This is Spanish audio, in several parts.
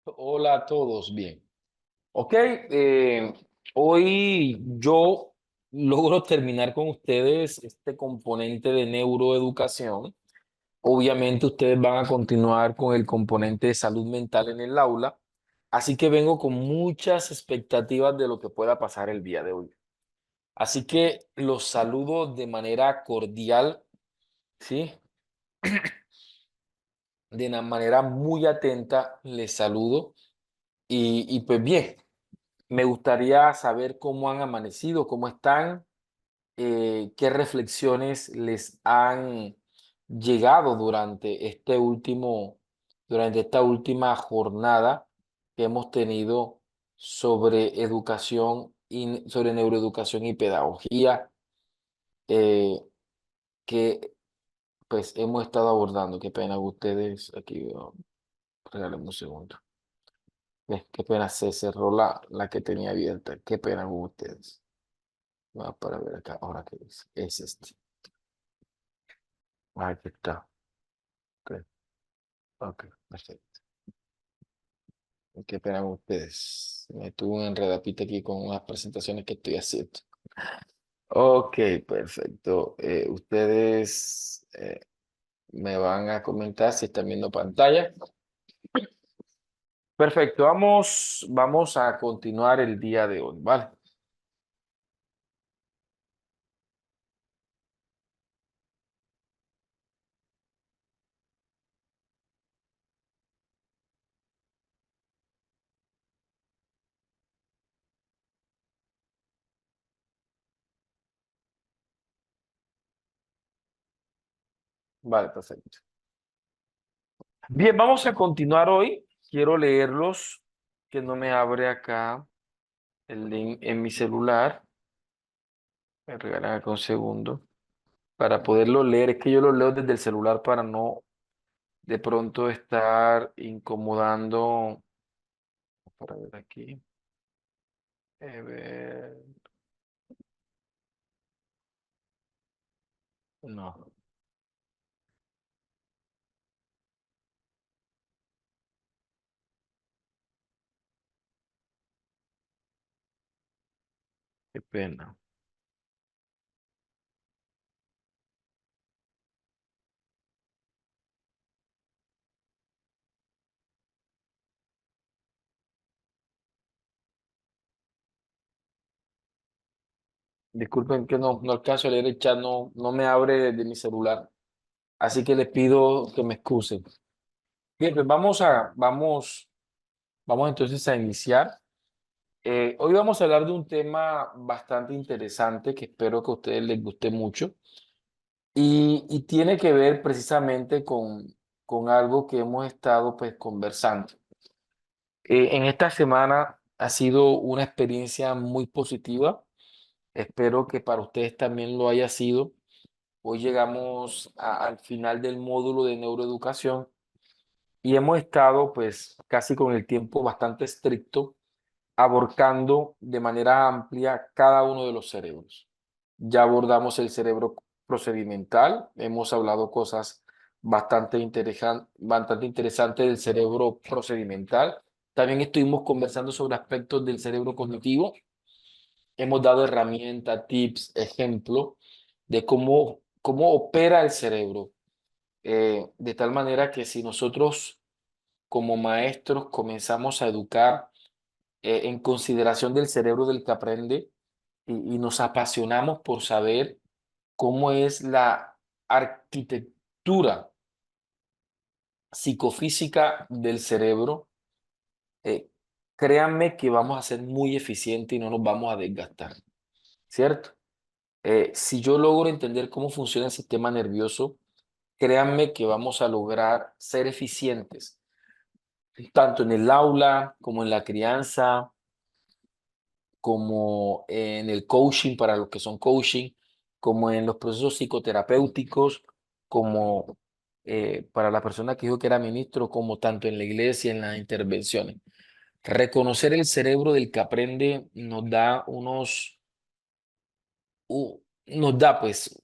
Hola a todos, bien. Ok, hoy yo logro terminar con ustedes este componente de neuroeducación. Obviamente ustedes van a continuar con el componente de salud mental en el aula, así que vengo con muchas expectativas de lo que pueda pasar el día de hoy. Así que los saludo de manera cordial, ¿sí? De una manera muy atenta, les saludo y pues bien. Me gustaría saber cómo han amanecido, cómo están, qué reflexiones les han llegado durante esta última jornada que hemos tenido sobre sobre neuroeducación y pedagogía, eh, que pues hemos estado abordando. Qué pena con ustedes. Aquí, regálenme un segundo. Qué pena, se cerró la que tenía abierta. Qué pena con ustedes. Para ver acá, ahora qué dice. Es este. Aquí está. Ok, ok, perfecto. Qué pena con ustedes. Me tuve un enredapita aquí con unas presentaciones que estoy haciendo. Ok, perfecto. Ustedes me van a comentar si están viendo pantalla. Perfecto, vamos a continuar el día de hoy, ¿vale? Vale, perfecto. Bien, vamos a continuar hoy. Quiero leerlos, que no me abre acá el link en mi celular. Me regalan acá un segundo para poderlo leer. Es que yo lo leo desde el celular para no de pronto estar incomodando. Para ver aquí. Ver, no, qué pena. Disculpen que no alcanzo a leer el chat, no me abre desde mi celular. Así que les pido que me excusen. Bien, pues vamos entonces a iniciar. Hoy vamos a hablar de un tema bastante interesante que espero que a ustedes les guste mucho. Y tiene que ver precisamente con algo que hemos estado pues conversando. En esta semana ha sido una experiencia muy positiva. Espero que para ustedes también lo haya sido. Hoy llegamos al final del módulo de neuroeducación y hemos estado pues casi con el tiempo bastante estricto, abarcando de manera amplia cada uno de los cerebros. Ya abordamos el cerebro procedimental, hemos hablado cosas bastante interesantes del cerebro procedimental. También estuvimos conversando sobre aspectos del cerebro cognitivo. Hemos dado herramientas, tips, ejemplos de cómo opera el cerebro. De tal manera que si nosotros como maestros comenzamos a educar en consideración del cerebro del que aprende y nos apasionamos por saber cómo es la arquitectura psicofísica del cerebro, eh, créanme que vamos a ser muy eficientes y no nos vamos a desgastar, ¿cierto? Si yo logro entender cómo funciona el sistema nervioso, créanme que vamos a lograr ser eficientes, tanto en el aula como en la crianza, como en el coaching para los que son coaching, como en los procesos psicoterapéuticos, como para la persona que dijo que era ministro, como tanto en la iglesia, en las intervenciones. Reconocer el cerebro del que aprende nos da pues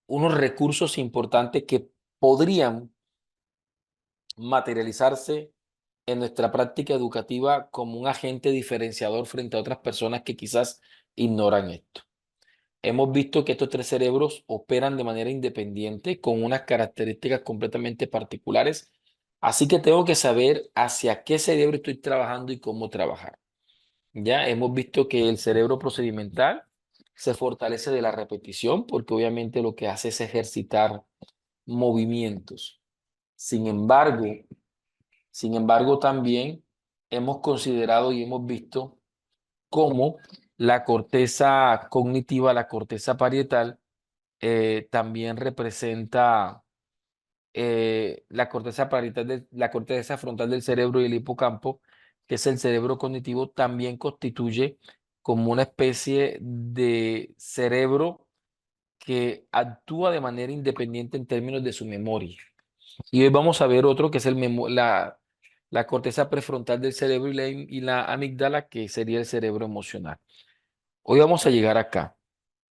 unos recursos importantes que podrían materializarse en nuestra práctica educativa como un agente diferenciador frente a otras personas que quizás ignoran esto. Hemos visto que estos tres cerebros operan de manera independiente con unas características completamente particulares, así que tengo que saber hacia qué cerebro estoy trabajando y cómo trabajar. Ya hemos visto que el cerebro procedimental se fortalece de la repetición porque obviamente lo que hace es ejercitar movimientos. Sin embargo, también hemos considerado y hemos visto cómo la corteza cognitiva, la corteza parietal, también representa la corteza parietal, la corteza frontal del cerebro y el hipocampo, que es el cerebro cognitivo, también constituye como una especie de cerebro que actúa de manera independiente en términos de su memoria. Y hoy vamos a ver otro que es la corteza prefrontal del cerebro y la amígdala, que sería el cerebro emocional. Hoy vamos a llegar acá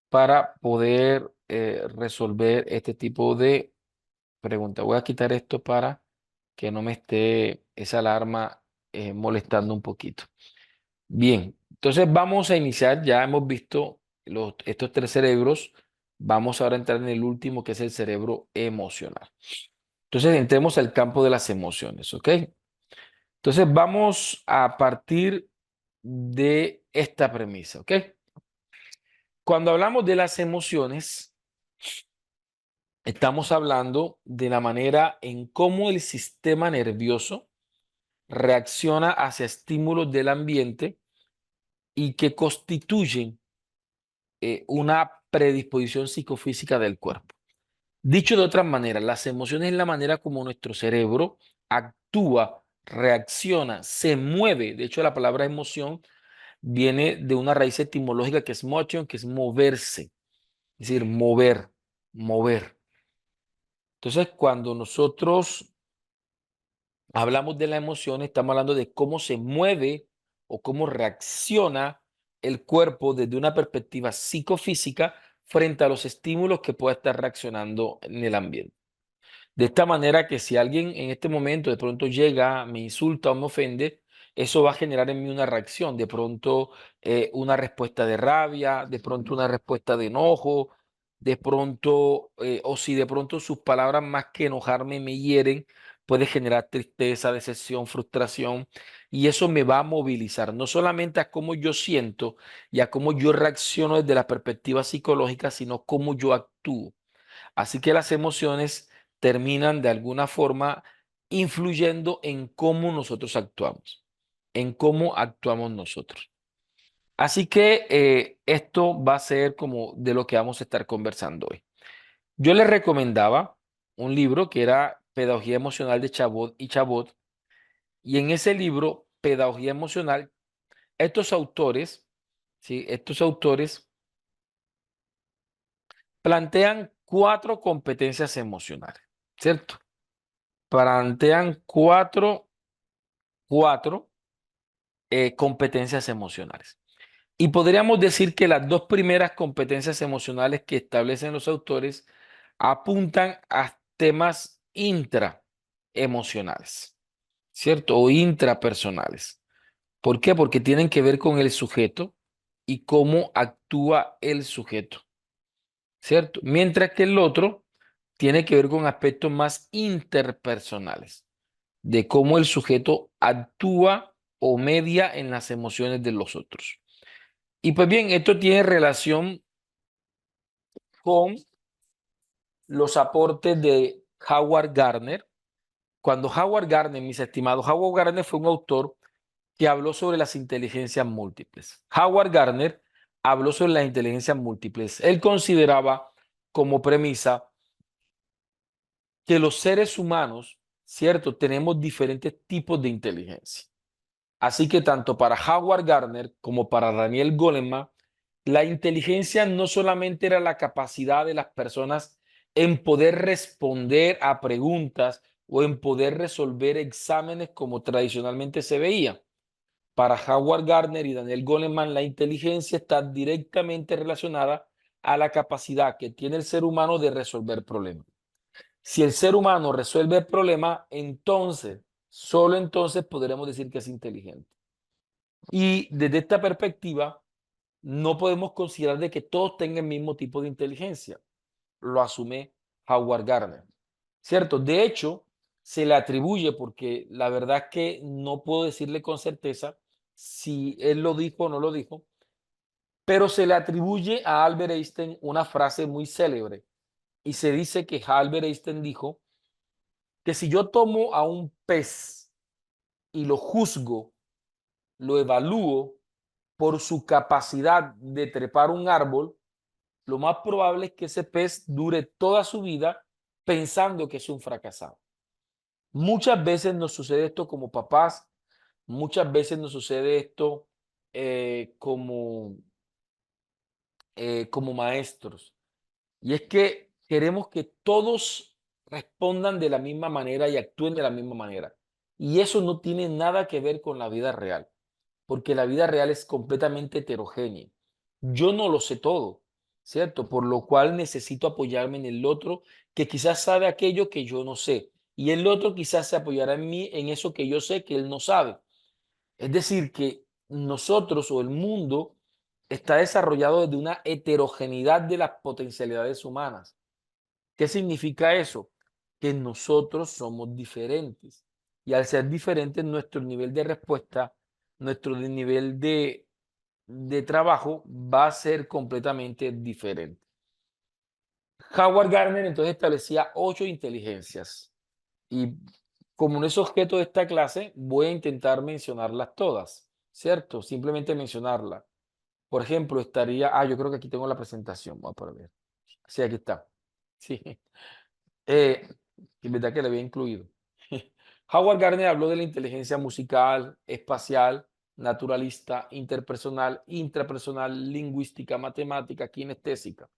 para poder resolver este tipo de preguntas. Voy a quitar esto para que no me esté esa alarma molestando un poquito. Bien, entonces vamos a iniciar. Ya hemos visto estos tres cerebros. Vamos ahora a entrar en el último, que es el cerebro emocional. Entonces entremos al campo de las emociones, ¿ok? Entonces vamos a partir de esta premisa, ¿ok? Cuando hablamos de las emociones, estamos hablando de la manera en cómo el sistema nervioso reacciona hacia estímulos del ambiente y que constituyen una predisposición psicofísica del cuerpo. Dicho de otra manera, las emociones es la manera como nuestro cerebro actúa, reacciona, se mueve. De hecho, la palabra emoción viene de una raíz etimológica que es motion, que es moverse, es decir, mover, mover. Entonces, cuando nosotros hablamos de la emoción, estamos hablando de cómo se mueve o cómo reacciona el cuerpo desde una perspectiva psicofísica frente a los estímulos que pueda estar reaccionando en el ambiente. De esta manera que si alguien en este momento de pronto llega, me insulta o me ofende, eso va a generar en mí una reacción, de pronto una respuesta de rabia, de pronto una respuesta de enojo, de pronto, o si de pronto sus palabras más que enojarme me hieren, puede generar tristeza, decepción, frustración, y eso me va a movilizar, no solamente a cómo yo siento y a cómo yo reacciono desde la perspectiva psicológica, sino cómo yo actúo. Así que las emociones terminan de alguna forma influyendo en cómo nosotros actuamos, en cómo actuamos nosotros. Así que esto va a ser como de lo que vamos a estar conversando hoy. Yo les recomendaba un libro que era Pedagogía Emocional de Chabot y Chabot, y en ese libro, Pedagogía Emocional, estos autores, ¿sí? Estos autores plantean cuatro competencias emocionales, ¿cierto? Plantean cuatro competencias emocionales. Y podríamos decir que las dos primeras competencias emocionales que establecen los autores apuntan a temas intraemocionales, ¿cierto? O intrapersonales. ¿Por qué? Porque tienen que ver con el sujeto y cómo actúa el sujeto, ¿cierto? Mientras que el otro tiene que ver con aspectos más interpersonales, de cómo el sujeto actúa o media en las emociones de los otros. Y pues bien, esto tiene relación con los aportes de Howard Gardner. Cuando Howard Gardner, mis estimados, Howard Gardner fue un autor que habló sobre las inteligencias múltiples. Howard Gardner habló sobre las inteligencias múltiples. Él consideraba como premisa que los seres humanos, ¿cierto? Tenemos diferentes tipos de inteligencia. Así que tanto para Howard Gardner como para Daniel Goleman, la inteligencia no solamente era la capacidad de las personas en poder responder a preguntas o en poder resolver exámenes como tradicionalmente se veía. Para Howard Gardner y Daniel Goleman, la inteligencia está directamente relacionada a la capacidad que tiene el ser humano de resolver problemas. Si el ser humano resuelve el problema, entonces solo entonces podremos decir que es inteligente. Y desde esta perspectiva, no podemos considerar de que todos tengan el mismo tipo de inteligencia. Lo asume Howard Gardner, ¿cierto? De hecho, se le atribuye, porque la verdad es que no puedo decirle con certeza si él lo dijo o no lo dijo, pero se le atribuye a Albert Einstein una frase muy célebre y se dice que Albert Einstein dijo que si yo tomo a un pez y lo juzgo, lo evalúo por su capacidad de trepar un árbol, lo más probable es que ese pez dure toda su vida pensando que es un fracasado. Muchas veces nos sucede esto como papás, muchas veces nos sucede esto como, como maestros. Y es que queremos que todos respondan de la misma manera y actúen de la misma manera. Y eso no tiene nada que ver con la vida real, porque la vida real es completamente heterogénea. Yo no lo sé todo, ¿cierto? Por lo cual necesito apoyarme en el otro que quizás sabe aquello que yo no sé. Y el otro quizás se apoyará en mí en eso que yo sé que él no sabe. Es decir, que nosotros o el mundo está desarrollado desde una heterogeneidad de las potencialidades humanas. ¿Qué significa eso? Que nosotros somos diferentes. Y al ser diferentes, nuestro nivel de respuesta, nuestro nivel de trabajo va a ser completamente diferente. Howard Gardner entonces establecía 8 inteligencias. Y como no es objeto de esta clase, voy a intentar mencionarlas todas, ¿cierto? Simplemente mencionarlas. Por ejemplo, estaría, yo creo que aquí tengo la presentación, vamos a ver. Sí, aquí está. Sí, eh, en verdad que la había incluido. Howard Gardner habló de la inteligencia musical, espacial, naturalista, interpersonal, intrapersonal, lingüística, matemática, kinestésica,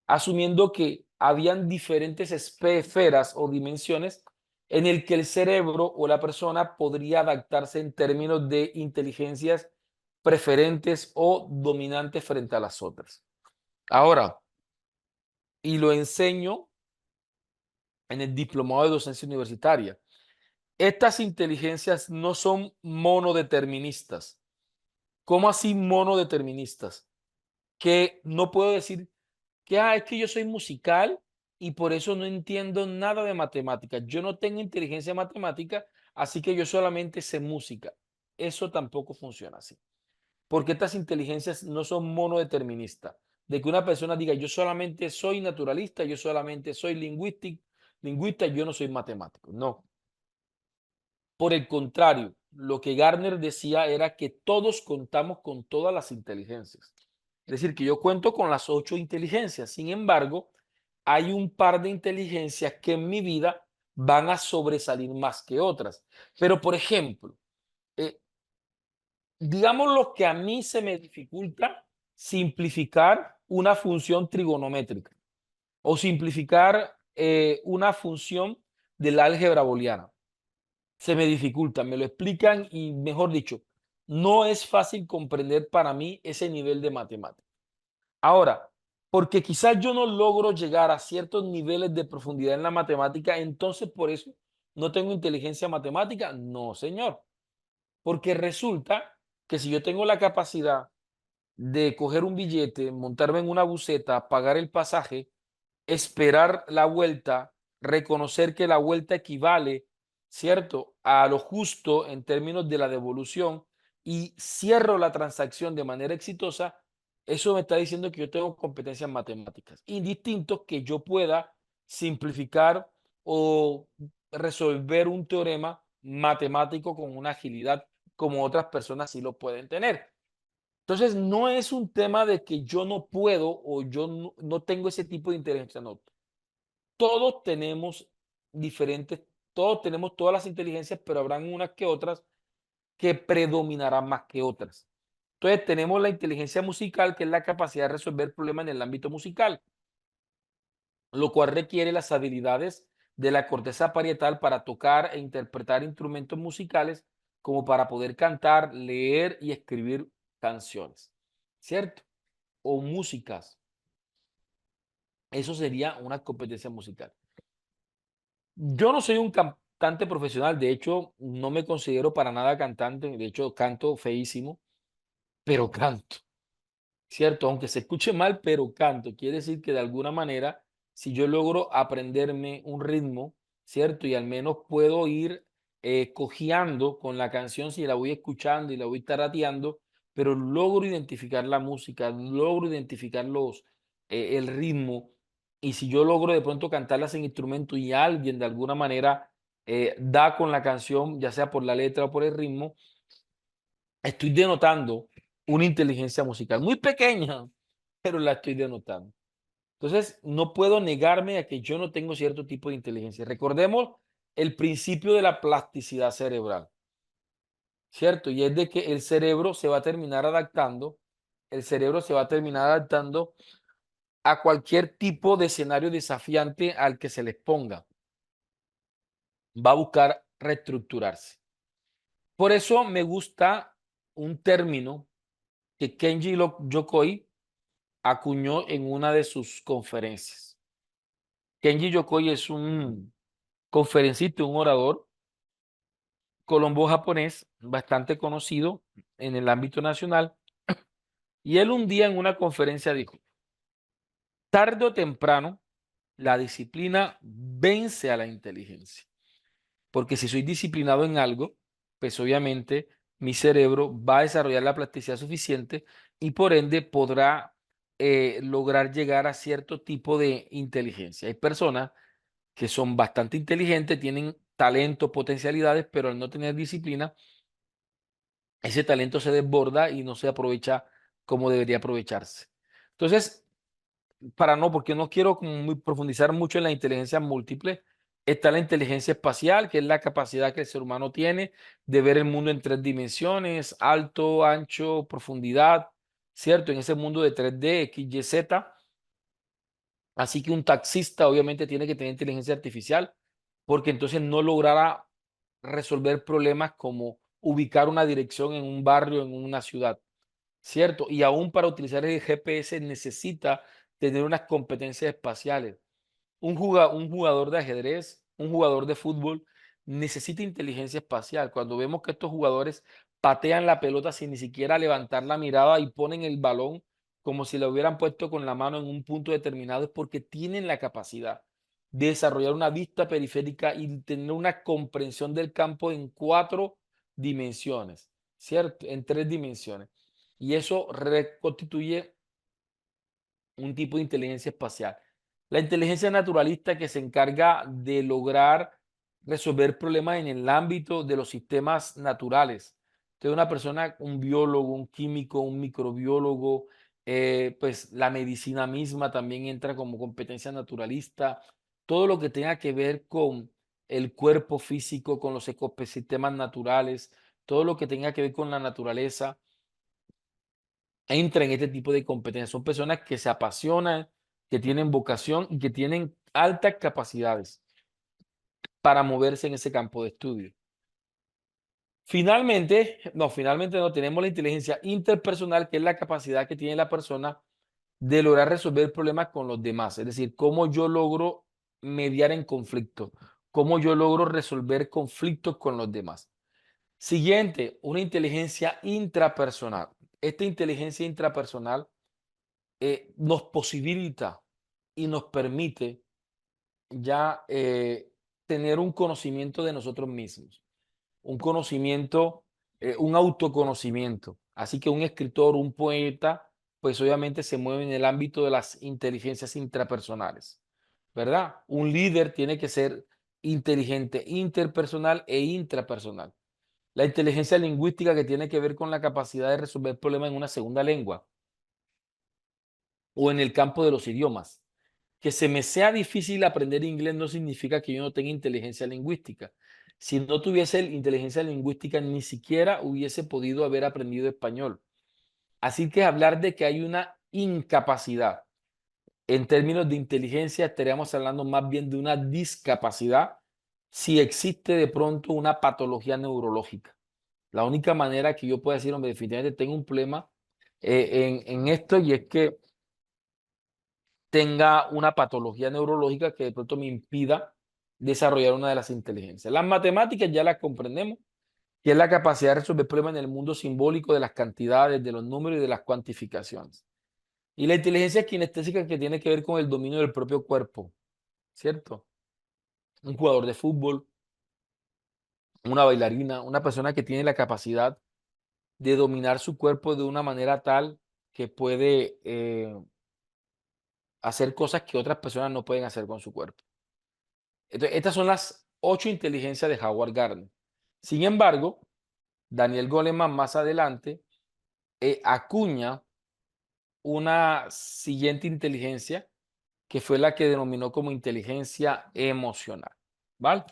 asumiendo que habían diferentes esferas o dimensiones en el que el cerebro o la persona podría adaptarse en términos de inteligencias preferentes o dominantes frente a las otras. Ahora, y lo enseño en el diplomado de docencia universitaria. Estas inteligencias no son monodeterministas. ¿Cómo así monodeterministas? Que no puedo decir que es que yo soy musical y por eso no entiendo nada de matemáticas. Yo no tengo inteligencia matemática, así que yo solamente sé música. Eso tampoco funciona así. Porque estas inteligencias no son monodeterministas. De que una persona diga, yo solamente soy naturalista, yo solamente soy lingüista, yo no soy matemático. No. Por el contrario, lo que Gardner decía era que todos contamos con todas las inteligencias. Es decir, que yo cuento con las 8 inteligencias. Sin embargo, hay un par de inteligencias que en mi vida van a sobresalir más que otras. Pero, por ejemplo, eh, digamos lo que a mí se me dificulta simplificar una función trigonométrica o simplificar una función del álgebra booleana. Se me dificulta, me lo explican y, mejor dicho, no es fácil comprender para mí ese nivel de matemática. Ahora, porque quizás yo no logro llegar a ciertos niveles de profundidad en la matemática, entonces por eso no tengo inteligencia matemática. No, señor, porque resulta que si yo tengo la capacidad de coger un billete, montarme en una buseta, pagar el pasaje, esperar la vuelta, reconocer que la vuelta equivale, ¿cierto?, a lo justo en términos de la devolución y cierro la transacción de manera exitosa, eso me está diciendo que yo tengo competencias matemáticas, indistinto que yo pueda simplificar o resolver un teorema matemático con una agilidad como otras personas sí lo pueden tener. Entonces, no es un tema de que yo no puedo o yo no tengo ese tipo de inteligencia, no. Todos tenemos diferentes, todos tenemos todas las inteligencias, pero habrán unas que otras que predominarán más que otras. Entonces, tenemos la inteligencia musical, que es la capacidad de resolver problemas en el ámbito musical, lo cual requiere las habilidades de la corteza parietal para tocar e interpretar instrumentos musicales, como para poder cantar, leer y escribir canciones, ¿cierto? O músicas. Eso sería una competencia musical. Yo no soy un cantante profesional, de hecho, no me considero para nada cantante, de hecho, canto feísimo, pero canto. ¿Cierto? Aunque se escuche mal, pero canto. Quiere decir que de alguna manera, si yo logro aprenderme un ritmo, ¿cierto? Y al menos puedo ir cojeando con la canción si la voy escuchando y la voy tarateando, pero logro identificar la música, logro identificar el ritmo. Y si yo logro de pronto cantarlas en instrumento y alguien de alguna manera da con la canción, ya sea por la letra o por el ritmo, estoy denotando una inteligencia musical muy pequeña, pero la estoy denotando. Entonces, no puedo negarme a que yo no tengo cierto tipo de inteligencia. Recordemos el principio de la plasticidad cerebral, ¿cierto? Y es de que el cerebro se va a terminar adaptando, el cerebro se va a terminar adaptando a cualquier tipo de escenario desafiante al que se les ponga. Va a buscar reestructurarse. Por eso me gusta un término que Yokoi acuñó en una de sus conferencias. Kenji Yokoi es un conferencista, un orador colombo-japonés bastante conocido en el ámbito nacional. Y él un día en una conferencia dijo, tarde o temprano, la disciplina vence a la inteligencia. Porque si soy disciplinado en algo, pues obviamente mi cerebro va a desarrollar la plasticidad suficiente y por ende podrá lograr llegar a cierto tipo de inteligencia. Hay personas que son bastante inteligentes, tienen talento, potencialidades, pero al no tener disciplina, ese talento se desborda y no se aprovecha como debería aprovecharse. Entonces, porque no quiero como profundizar mucho en la inteligencia múltiple, está la inteligencia espacial, que es la capacidad que el ser humano tiene de ver el mundo en tres dimensiones, alto, ancho, profundidad, ¿cierto? En ese mundo de 3D, X, Y, Z. Así que un taxista obviamente tiene que tener inteligencia artificial, porque entonces no logrará resolver problemas como ubicar una dirección en un barrio, en una ciudad, ¿cierto? Y aún para utilizar el GPS necesita tener unas competencias espaciales. Un jugador de ajedrez, un jugador de fútbol, necesita inteligencia espacial. Cuando vemos que estos jugadores patean la pelota sin ni siquiera levantar la mirada y ponen el balón como si lo hubieran puesto con la mano en un punto determinado, es porque tienen la capacidad de desarrollar una vista periférica y tener una comprensión del campo en cuatro dimensiones, ¿cierto? En tres dimensiones. Y eso reconstituye un tipo de inteligencia espacial. La inteligencia naturalista que se encarga de lograr resolver problemas en el ámbito de los sistemas naturales. Entonces, una persona, un biólogo, un químico, un microbiólogo, pues la medicina misma también entra como competencia naturalista. Todo lo que tenga que ver con el cuerpo físico, con los ecosistemas naturales, todo lo que tenga que ver con la naturaleza entra en este tipo de competencias. Son personas que se apasionan, que tienen vocación y que tienen altas capacidades para moverse en ese campo de estudio. Finalmente no, tenemos la inteligencia interpersonal, que es la capacidad que tiene la persona de lograr resolver problemas con los demás. Es decir, cómo yo logro mediar en conflicto, cómo yo logro resolver conflictos con los demás. Siguiente, una inteligencia intrapersonal. Esta inteligencia intrapersonal nos posibilita y nos permite ya tener un conocimiento de nosotros mismos, un conocimiento, un autoconocimiento. Así que un escritor, un poeta, pues obviamente se mueve en el ámbito de las inteligencias intrapersonales, ¿verdad? Un líder tiene que ser inteligente interpersonal e intrapersonal. La inteligencia lingüística que tiene que ver con la capacidad de resolver problemas en una segunda lengua o en el campo de los idiomas. Que se me sea difícil aprender inglés no significa que yo no tenga inteligencia lingüística. Si no tuviese inteligencia lingüística, ni siquiera hubiese podido haber aprendido español. Así que hablar de que hay una incapacidad en términos de inteligencia, estaríamos hablando más bien de una discapacidad si existe de pronto una patología neurológica. La única manera que yo pueda decir, hombre, definitivamente tengo un problema en esto y es que tenga una patología neurológica que de pronto me impida desarrollar una de las inteligencias. Las matemáticas ya las comprendemos, que es la capacidad de resolver problemas en el mundo simbólico de las cantidades, de los números y de las cuantificaciones. Y la inteligencia kinestésica que tiene que ver con el dominio del propio cuerpo, ¿cierto? Un jugador de fútbol, una bailarina, una persona que tiene la capacidad de dominar su cuerpo de una manera tal que puede hacer cosas que otras personas no pueden hacer con su cuerpo. Entonces, estas son las 8 inteligencias de Howard Gardner. Sin embargo, Daniel Goleman más adelante acuña una siguiente inteligencia que fue la que denominó como inteligencia emocional, ¿vale?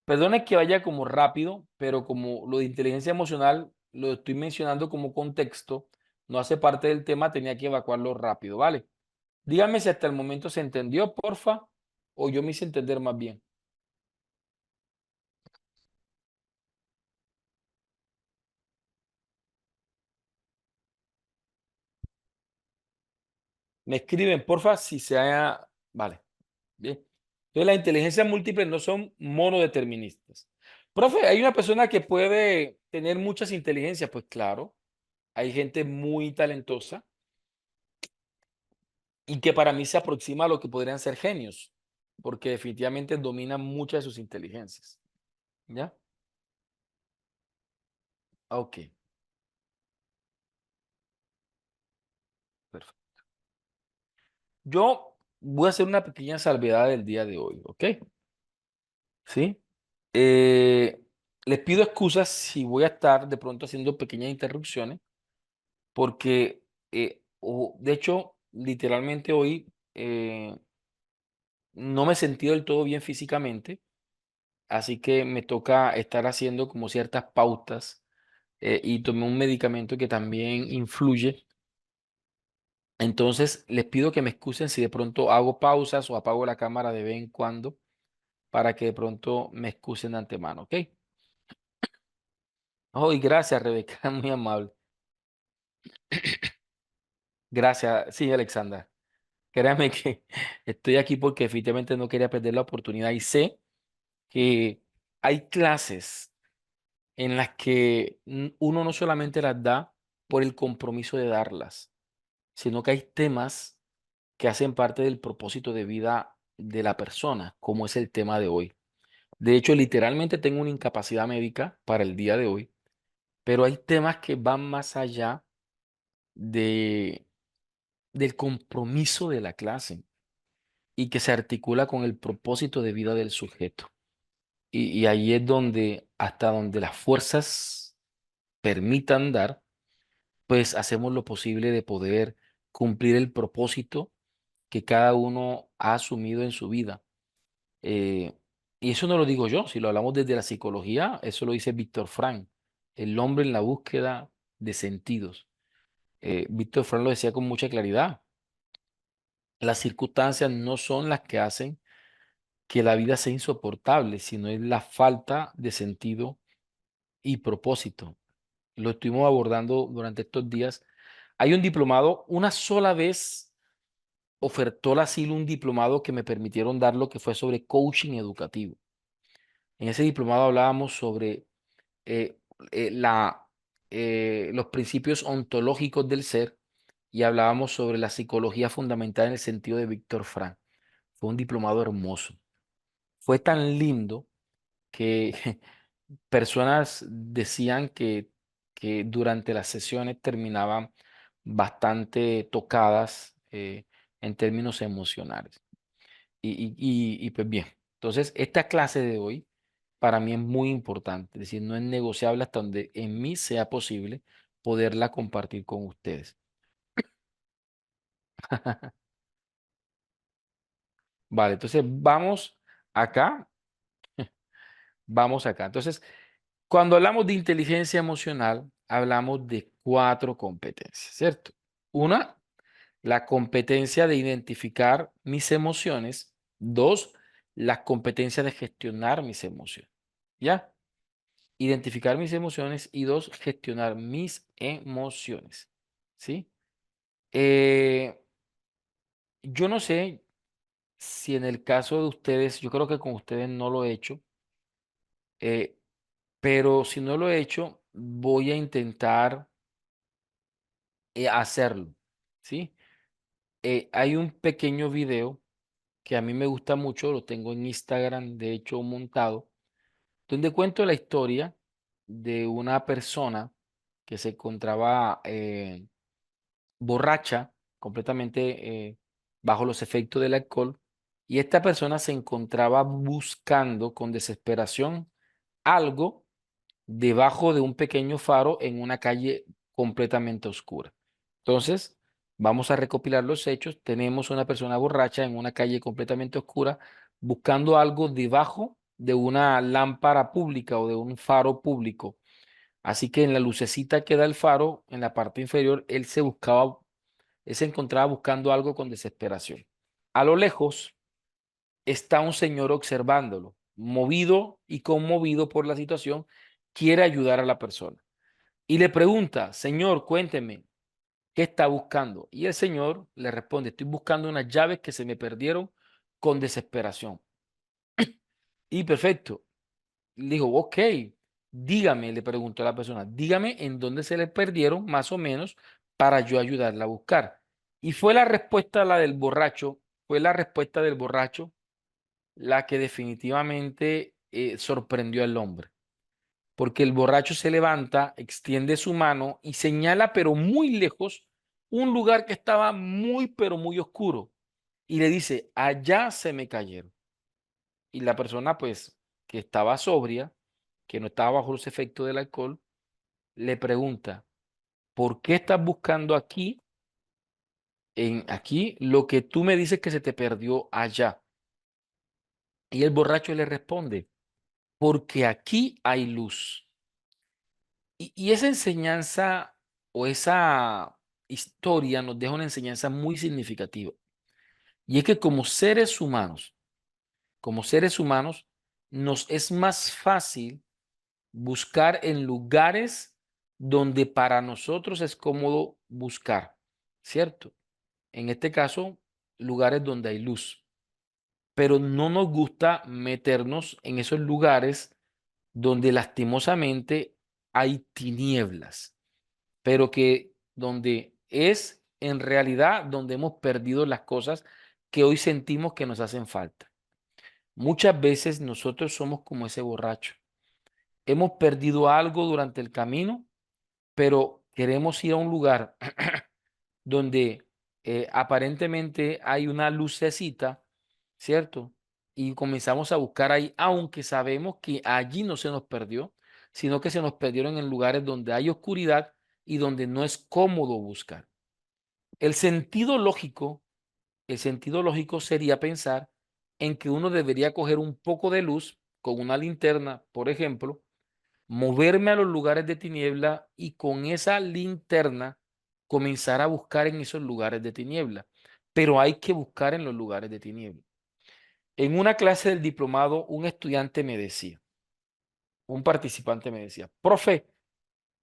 Perdone que vaya como rápido, pero como lo de inteligencia emocional lo estoy mencionando como contexto, no hace parte del tema, tenía que evacuarlo rápido, ¿vale? Dígame si hasta el momento se entendió, porfa, o yo me hice entender más bien. Me escriben, porfa, si se haya... Vale, bien. Entonces, las inteligencias múltiples no son monodeterministas. Profe, ¿hay una persona que puede tener muchas inteligencias? Pues claro, hay gente muy talentosa y que para mí se aproxima a lo que podrían ser genios, porque definitivamente dominan muchas de sus inteligencias. ¿Ya? Ok, perfecto. Yo voy a hacer una pequeña salvedad del día de hoy, ¿ok? ¿Sí? Eh, Les pido excusas si voy a estar de pronto haciendo pequeñas interrupciones, porque, de hecho, literalmente hoy no me he sentido del todo bien físicamente, así que me toca estar haciendo como ciertas pautas y tomé un medicamento que también influye. Entonces, les pido que me excusen si de pronto hago pausas o apago la cámara de vez en cuando para que de pronto me excusen de antemano, ¿ok? Oh, y gracias, Rebeca, muy amable. Gracias, sí, Alexandra. Créame que estoy aquí porque definitivamente no quería perder la oportunidad y sé que hay clases en las que uno no solamente las da por el compromiso de darlas, sino que hay temas que hacen parte del propósito de vida de la persona, como es el tema de hoy. De hecho, literalmente tengo una incapacidad médica para el día de hoy, pero hay temas que van más allá de, del compromiso de la clase y que se articula con el propósito de vida del sujeto. Y ahí es donde, hasta donde las fuerzas permitan dar, pues hacemos lo posible de poder cumplir el propósito que cada uno ha asumido en su vida. Eh, y eso no lo digo yo, si lo hablamos desde la psicología, eso lo dice Víctor Frank, el hombre en la búsqueda de sentidos. Víctor Frank lo decía con mucha claridad. Las circunstancias no son las que hacen que la vida sea insoportable, sino es la falta de sentido y propósito. Lo estuvimos abordando durante estos días. Hay un diplomado, una sola vez ofertó la asilo un diplomado que me permitieron darlo, que fue sobre coaching educativo. En ese diplomado hablábamos sobre eh, la, los principios ontológicos del ser y hablábamos sobre la psicología fundamental en el sentido de Víctor Frank. Fue un diplomado hermoso. Fue tan lindo que personas decían que durante las sesiones terminaban bastante tocadas en términos emocionales. Y pues bien, entonces esta clase de hoy para mí es muy importante, es decir, no es negociable hasta donde en mí sea posible poderla compartir con ustedes. Vale, entonces acá, vamos acá. Entonces, cuando hablamos de inteligencia emocional, hablamos de 4 competencias, ¿cierto? Una, la competencia de identificar mis emociones. 2, la competencia de gestionar mis emociones. ¿Ya? Identificar mis emociones y 2, gestionar mis emociones. ¿Sí? Eh, yo no sé si en el caso de ustedes, yo creo que con ustedes no lo he hecho, eh, pero si no lo he hecho, voy a intentar hacerlo, ¿sí? Hay un pequeño video que a mí me gusta mucho, lo tengo en Instagram, de hecho, montado, donde cuento la historia de una persona que se encontraba borracha, completamente bajo los efectos del alcohol, y esta persona se encontraba buscando con desesperación algo debajo de un pequeño faro en una calle completamente oscura. Entonces, vamos a recopilar los hechos. Tenemos una persona borracha en una calle completamente oscura buscando algo debajo de una lámpara pública o de un faro público. Así que en la lucecita que da el faro, en la parte inferior, él se encontraba buscando algo con desesperación. A lo lejos está un señor observándolo, movido y conmovido por la situación, quiere ayudar a la persona. Y le pregunta, señor, cuénteme, ¿qué está buscando? Y el señor le responde, estoy buscando unas llaves que se me perdieron con desesperación. Y perfecto. Le dijo, ok, dígame, le preguntó a la persona, dígame en dónde se le perdieron más o menos para yo ayudarla a buscar. Y fue la respuesta la del borracho, fue la respuesta del borracho la que definitivamente sorprendió al hombre. Porque el borracho se levanta, extiende su mano y señala, pero muy lejos, un lugar que estaba muy, pero muy oscuro. Y le dice, allá se me cayeron. Y la persona, pues, que estaba sobria, que no estaba bajo los efectos del alcohol, le pregunta, ¿por qué estás buscando aquí, lo que tú me dices que se te perdió allá? Y el borracho le responde, porque aquí hay luz. Y esa enseñanza o esa historia nos deja una enseñanza muy significativa. Y es que como seres humanos, nos es más fácil buscar en lugares donde para nosotros es cómodo buscar, ¿cierto? En este caso, lugares donde hay luz. Pero no nos gusta meternos en esos lugares donde lastimosamente hay tinieblas, pero que donde es en realidad donde hemos perdido las cosas que hoy sentimos que nos hacen falta. Muchas veces nosotros somos como ese borracho. Hemos perdido algo durante el camino, pero queremos ir a un lugar donde aparentemente hay una lucecita, ¿cierto? Y comenzamos a buscar ahí, aunque sabemos que allí no se nos perdió, sino que se nos perdieron en lugares donde hay oscuridad y donde no es cómodo buscar. El sentido lógico, el sentido lógico sería pensar en que uno debería coger un poco de luz con una linterna, por ejemplo, moverme a los lugares de tiniebla y con esa linterna comenzar a buscar en esos lugares de tiniebla. Pero hay que buscar en los lugares de tiniebla. En una clase del diplomado, un estudiante me decía, un participante me decía, profe,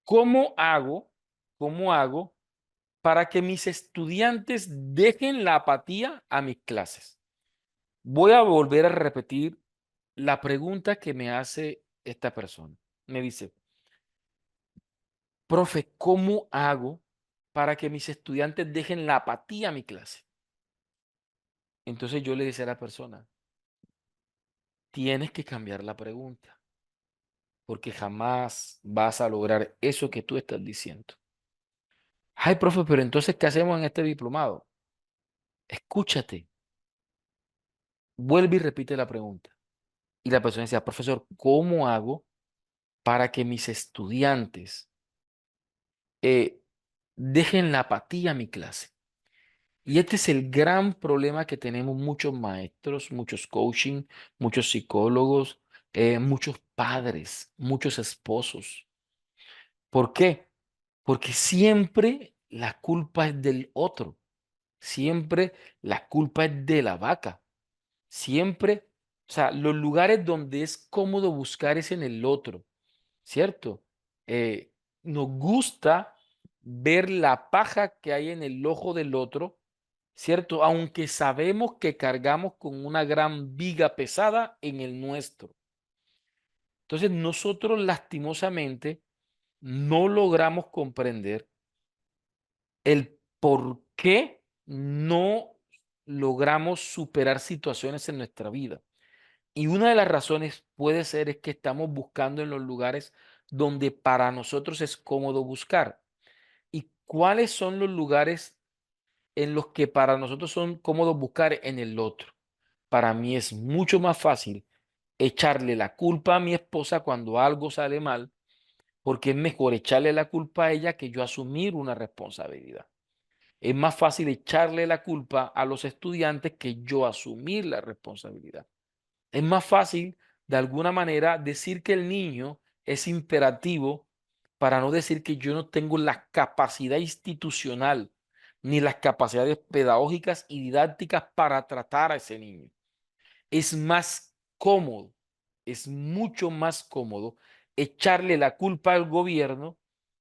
¿cómo hago, cómo hago para que mis estudiantes dejen la apatía a mis clases? Voy a volver a repetir la pregunta que me hace esta persona. Me dice, profe, ¿cómo hago para que mis estudiantes dejen la apatía a mi clase? Entonces yo le decía a la persona, tienes que cambiar la pregunta, porque jamás vas a lograr eso que tú estás diciendo. Ay, profe, pero entonces, ¿qué hacemos en este diplomado? Escúchate, vuelve y repite la pregunta. Y la persona decía, profesor, ¿cómo hago para que mis estudiantes eh, dejen la apatía a mi clase? Y este es el gran problema que tenemos muchos maestros, muchos coaching, muchos psicólogos, muchos padres, muchos esposos. ¿Por qué? Porque siempre la culpa es del otro, siempre la culpa es de la vaca, siempre, o sea, los lugares donde es cómodo buscar es en el otro, ¿cierto? Eh, Nos gusta ver la paja que hay en el ojo del otro ¿cierto? Aunque sabemos que cargamos con una gran viga pesada en el nuestro. Entonces nosotros lastimosamente no logramos comprender el por qué no logramos superar situaciones en nuestra vida. Y una de las razones puede ser es que estamos buscando en los lugares donde para nosotros es cómodo buscar. ¿Y cuáles son los lugares en los que para nosotros son cómodos buscar en el otro? Para mí es mucho más fácil echarle la culpa a mi esposa cuando algo sale mal, porque es mejor echarle la culpa a ella que yo asumir una responsabilidad. Es más fácil echarle la culpa a los estudiantes que yo asumir la responsabilidad. Es más fácil, de alguna manera, decir que el niño es imperativo para no decir que yo no tengo la capacidad institucional ni las capacidades pedagógicas y didácticas para tratar a ese niño. Es más cómodo, es mucho más cómodo echarle la culpa al gobierno,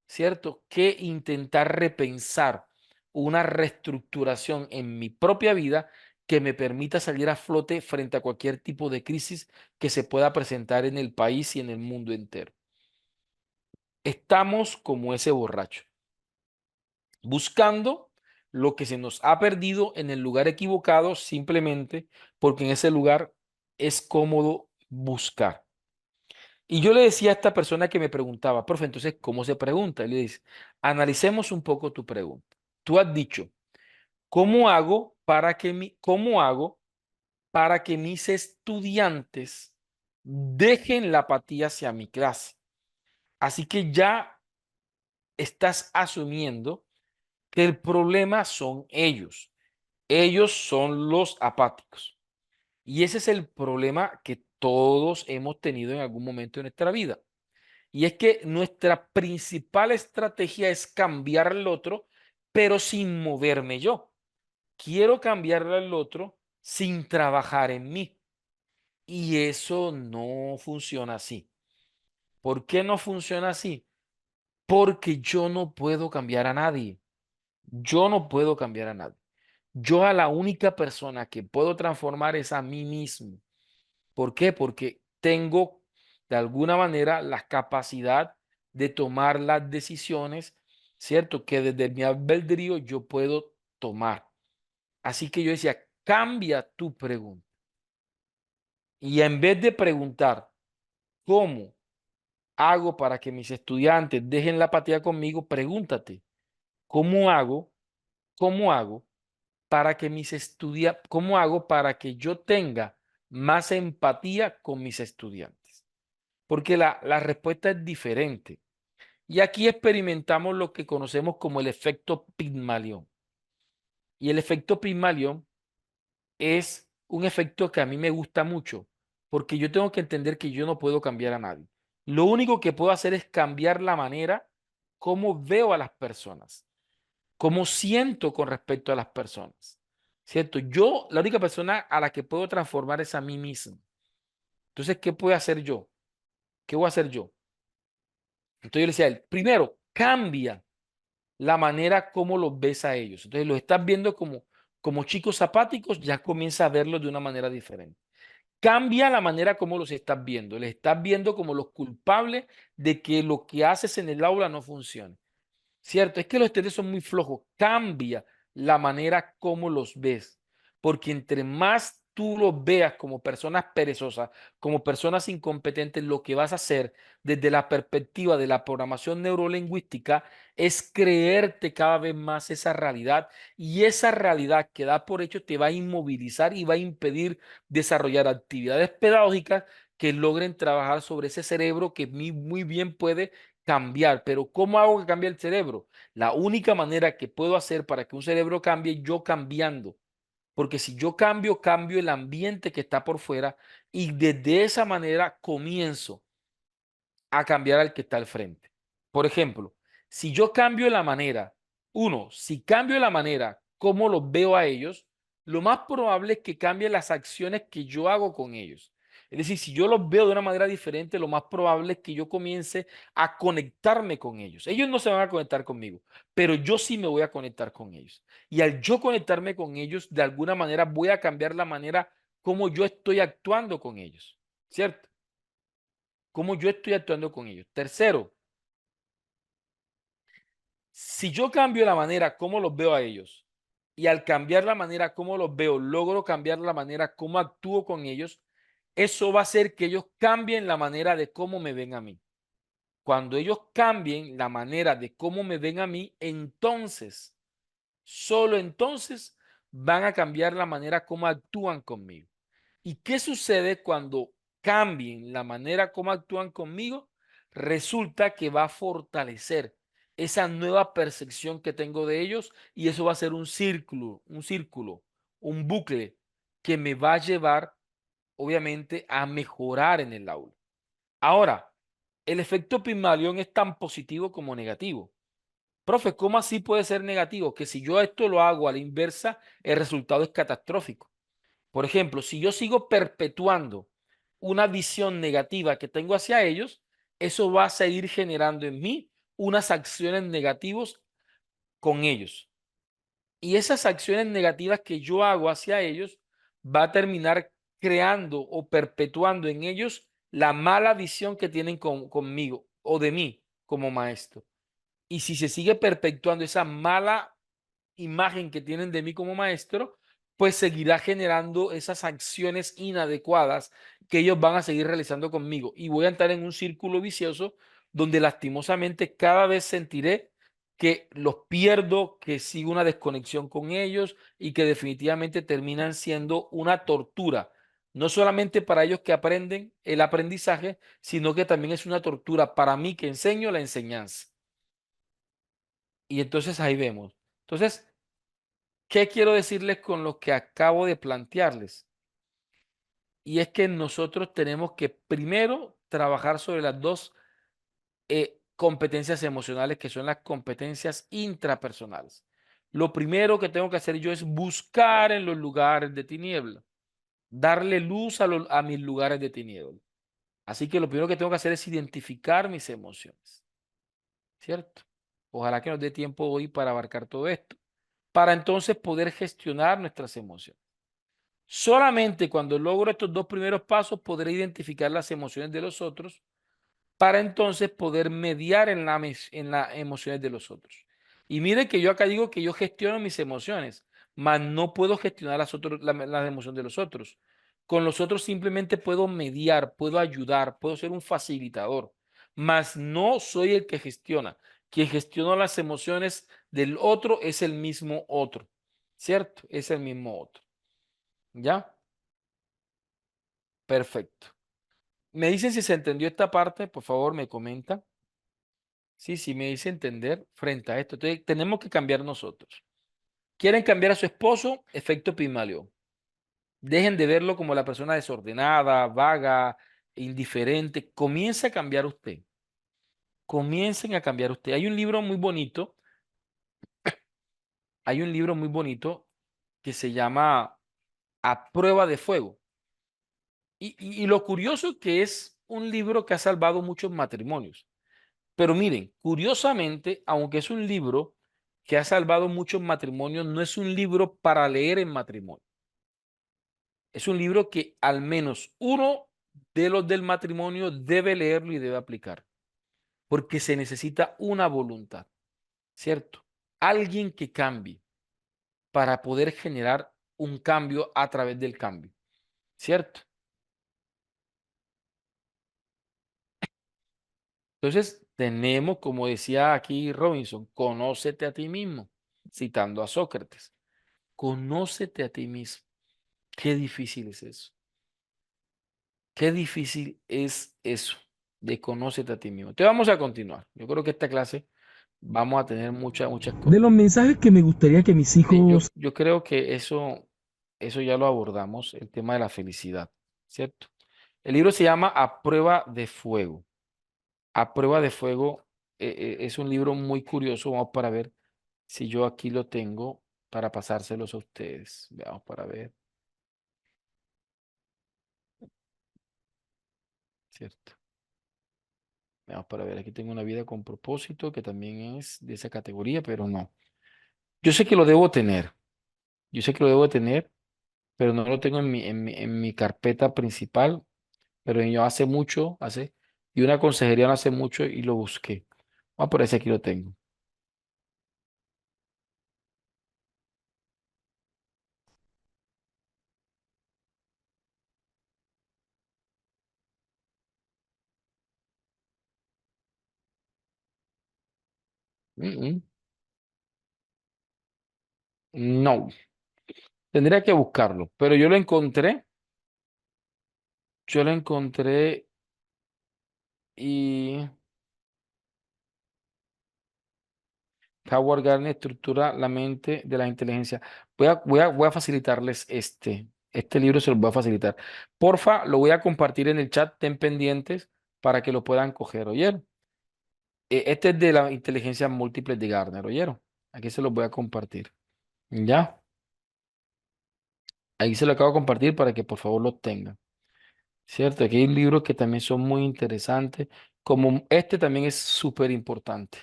¿cierto? Que intentar repensar una reestructuración en mi propia vida que me permita salir a flote frente a cualquier tipo de crisis que se pueda presentar en el país y en el mundo entero. Estamos como ese borracho, buscando lo que se nos ha perdido en el lugar equivocado simplemente porque en ese lugar es cómodo buscar. Y yo le decía a esta persona que me preguntaba, profe, entonces, ¿cómo se pregunta? Y le dice, analicemos un poco tu pregunta. Tú has dicho, cómo hago para que mis estudiantes dejen la apatía hacia mi clase? Así que ya estás asumiendo que el problema son ellos. Ellos son los apáticos. Y ese es el problema que todos hemos tenido en algún momento de nuestra vida. Y es que nuestra principal estrategia es cambiar al otro, pero sin moverme yo. Quiero cambiarle al otro sin trabajar en mí. Y eso no funciona así. ¿Por qué no funciona así? Porque yo no puedo cambiar a nadie. Yo no puedo cambiar a nadie. Yo a la única persona que puedo transformar es a mí mismo. ¿Por qué? Porque tengo de alguna manera la capacidad de tomar las decisiones, ¿cierto? Que desde mi albedrío yo puedo tomar. Así que yo decía, cambia tu pregunta. Y en vez de preguntar, ¿cómo hago para que mis estudiantes dejen la apatía conmigo? Pregúntate, ¿cómo hago? ¿Cómo hago para que cómo hago para que yo tenga más empatía con mis estudiantes? Porque la respuesta es diferente. Y aquí experimentamos lo que conocemos como el efecto Pigmalión. Y el efecto Pigmalión es un efecto que a mí me gusta mucho, porque yo tengo que entender que yo no puedo cambiar a nadie. Lo único que puedo hacer es cambiar la manera como veo a las personas, cómo siento con respecto a las personas. ¿Cierto? Yo, la única persona a la que puedo transformar es a mí mismo. Entonces, ¿qué puedo hacer yo? ¿Qué voy a hacer yo? Entonces yo le decía a él, primero, cambia la manera como los ves a ellos. Entonces los estás viendo como chicos apáticos, ya comienza a verlos de una manera diferente. Cambia la manera como los estás viendo. Les estás viendo como los culpables de que lo que haces en el aula no funcione. Cierto, es que los estudiantes son muy flojos. Cambia la manera como los ves, porque entre más tú los veas como personas perezosas, como personas incompetentes, lo que vas a hacer desde la perspectiva de la programación neurolingüística es creerte cada vez más esa realidad y esa realidad que da por hecho te va a inmovilizar y va a impedir desarrollar actividades pedagógicas que logren trabajar sobre ese cerebro que muy bien puede cambiar. Pero ¿cómo hago que cambie el cerebro? La única manera que puedo hacer para que un cerebro cambie, yo cambiando. Porque si yo cambio, cambio el ambiente que está por fuera y desde esa manera comienzo a cambiar al que está al frente. Por ejemplo, si yo cambio la manera, si cambio la manera como los veo a ellos, lo más probable es que cambie las acciones que yo hago con ellos. Es decir, si yo los veo de una manera diferente, lo más probable es que yo comience a conectarme con ellos. Ellos no se van a conectar conmigo, pero yo sí me voy a conectar con ellos. Y al yo conectarme con ellos, de alguna manera voy a cambiar la manera como yo estoy actuando con ellos, ¿cierto? Cómo yo estoy actuando con ellos. Tercero, si yo cambio la manera como los veo a ellos y al cambiar la manera como los veo, logro cambiar la manera como actúo con ellos, eso va a hacer que ellos cambien la manera de cómo me ven a mí. Cuando ellos cambien la manera de cómo me ven a mí, entonces, solo entonces, van a cambiar la manera como actúan conmigo. ¿Y qué sucede cuando cambien la manera como actúan conmigo? Resulta que va a fortalecer esa nueva percepción que tengo de ellos y eso va a ser un círculo, un bucle que me va a llevar, obviamente, a mejorar en el aula. Ahora, el efecto Pigmalión es tan positivo como negativo. Profe, ¿cómo así puede ser negativo? Que si yo esto lo hago a la inversa, el resultado es catastrófico. Por ejemplo, si yo sigo perpetuando una visión negativa que tengo hacia ellos, eso va a seguir generando en mí unas acciones negativas con ellos. Y esas acciones negativas que yo hago hacia ellos va a terminar creando o perpetuando en ellos la mala visión que tienen conmigo o de mí como maestro. Y si se sigue perpetuando esa mala imagen que tienen de mí como maestro, pues seguirá generando esas acciones inadecuadas que ellos van a seguir realizando conmigo. Y voy a entrar en un círculo vicioso donde lastimosamente cada vez sentiré que los pierdo, que sigo una desconexión con ellos y que definitivamente terminan siendo una tortura. No solamente para ellos que aprenden el aprendizaje, sino que también es una tortura para mí que enseño la enseñanza. Y entonces ahí vemos. Entonces, ¿qué quiero decirles con lo que acabo de plantearles? Y es que nosotros tenemos que primero trabajar sobre las dos competencias emocionales que son las competencias intrapersonales. Lo primero que tengo que hacer yo es buscar en los lugares de tiniebla, darle luz a mis lugares de tiniebla. Así que lo primero que tengo que hacer es identificar mis emociones, ¿cierto? Ojalá que nos dé tiempo hoy para abarcar todo esto, para entonces poder gestionar nuestras emociones. Solamente cuando logro estos dos primeros pasos podré identificar las emociones de los otros para entonces poder mediar en las emociones de los otros. Y mire que yo acá digo que yo gestiono mis emociones, mas no puedo gestionar las emociones de los otros. Con los otros simplemente puedo mediar, puedo ayudar, puedo ser un facilitador, mas no soy el que gestiona. Quien gestiona las emociones del otro es el mismo otro, ¿cierto? Es el mismo otro. ¿Ya? Perfecto. Me dicen si se entendió esta parte, por favor, me comenta. Sí, sí, me dice entender frente a esto. Entonces, tenemos que cambiar nosotros. ¿Quieren cambiar a su esposo? Efecto Pigmalión. Dejen de verlo como la persona desordenada, vaga, indiferente. Comience a cambiar usted. Comiencen a cambiar usted. Hay un libro muy bonito que se llama A Prueba de Fuego. Y lo curioso que es un libro que ha salvado muchos matrimonios. Pero miren, curiosamente, aunque es un libro que ha salvado muchos matrimonios, no es un libro para leer en matrimonio. Es un libro que al menos uno de los del matrimonio debe leerlo y debe aplicar, porque se necesita una voluntad, ¿cierto? Alguien que cambie para poder generar un cambio a través del cambio, ¿cierto? Entonces, tenemos, como decía aquí Robinson, conócete a ti mismo, citando a Sócrates. Conócete a ti mismo. Qué difícil es eso. Qué difícil es eso de conócete a ti mismo. Te vamos a continuar. Yo creo que esta clase vamos a tener muchas De cosas. los mensajes que me gustaría que mis Sí, yo, hijos... yo creo que eso ya lo abordamos, el tema de la felicidad, ¿cierto? El libro se llama A Prueba de Fuego. A Prueba de Fuego es un libro muy curioso. Vamos para ver si yo aquí lo tengo para pasárselos a ustedes. Veamos para ver. ¿cierto? Vamos para ver, aquí tengo una vida con propósito que también es de esa categoría, pero no. Yo sé que lo debo tener, yo sé que lo debo tener, pero no lo tengo en mi carpeta principal, pero yo hace mucho, y una consejería no hace mucho y lo busqué. Vamos por ese aquí lo tengo. Mm, mm. No, tendría que buscarlo, pero yo lo encontré y Howard Gardner estructura la mente de la inteligencia. Voy a facilitarles este libro se los voy a facilitar. Porfa, lo voy a compartir en el chat, ten pendientes para que lo puedan coger, ¿oyeron? Este es de la inteligencia múltiple de Gardner, ¿oyeron? Aquí se los voy a compartir. ¿Ya? Ahí se lo acabo de compartir para que por favor lo tengan. ¿Cierto? Aquí hay libros que también son muy interesantes, como este también es súper importante.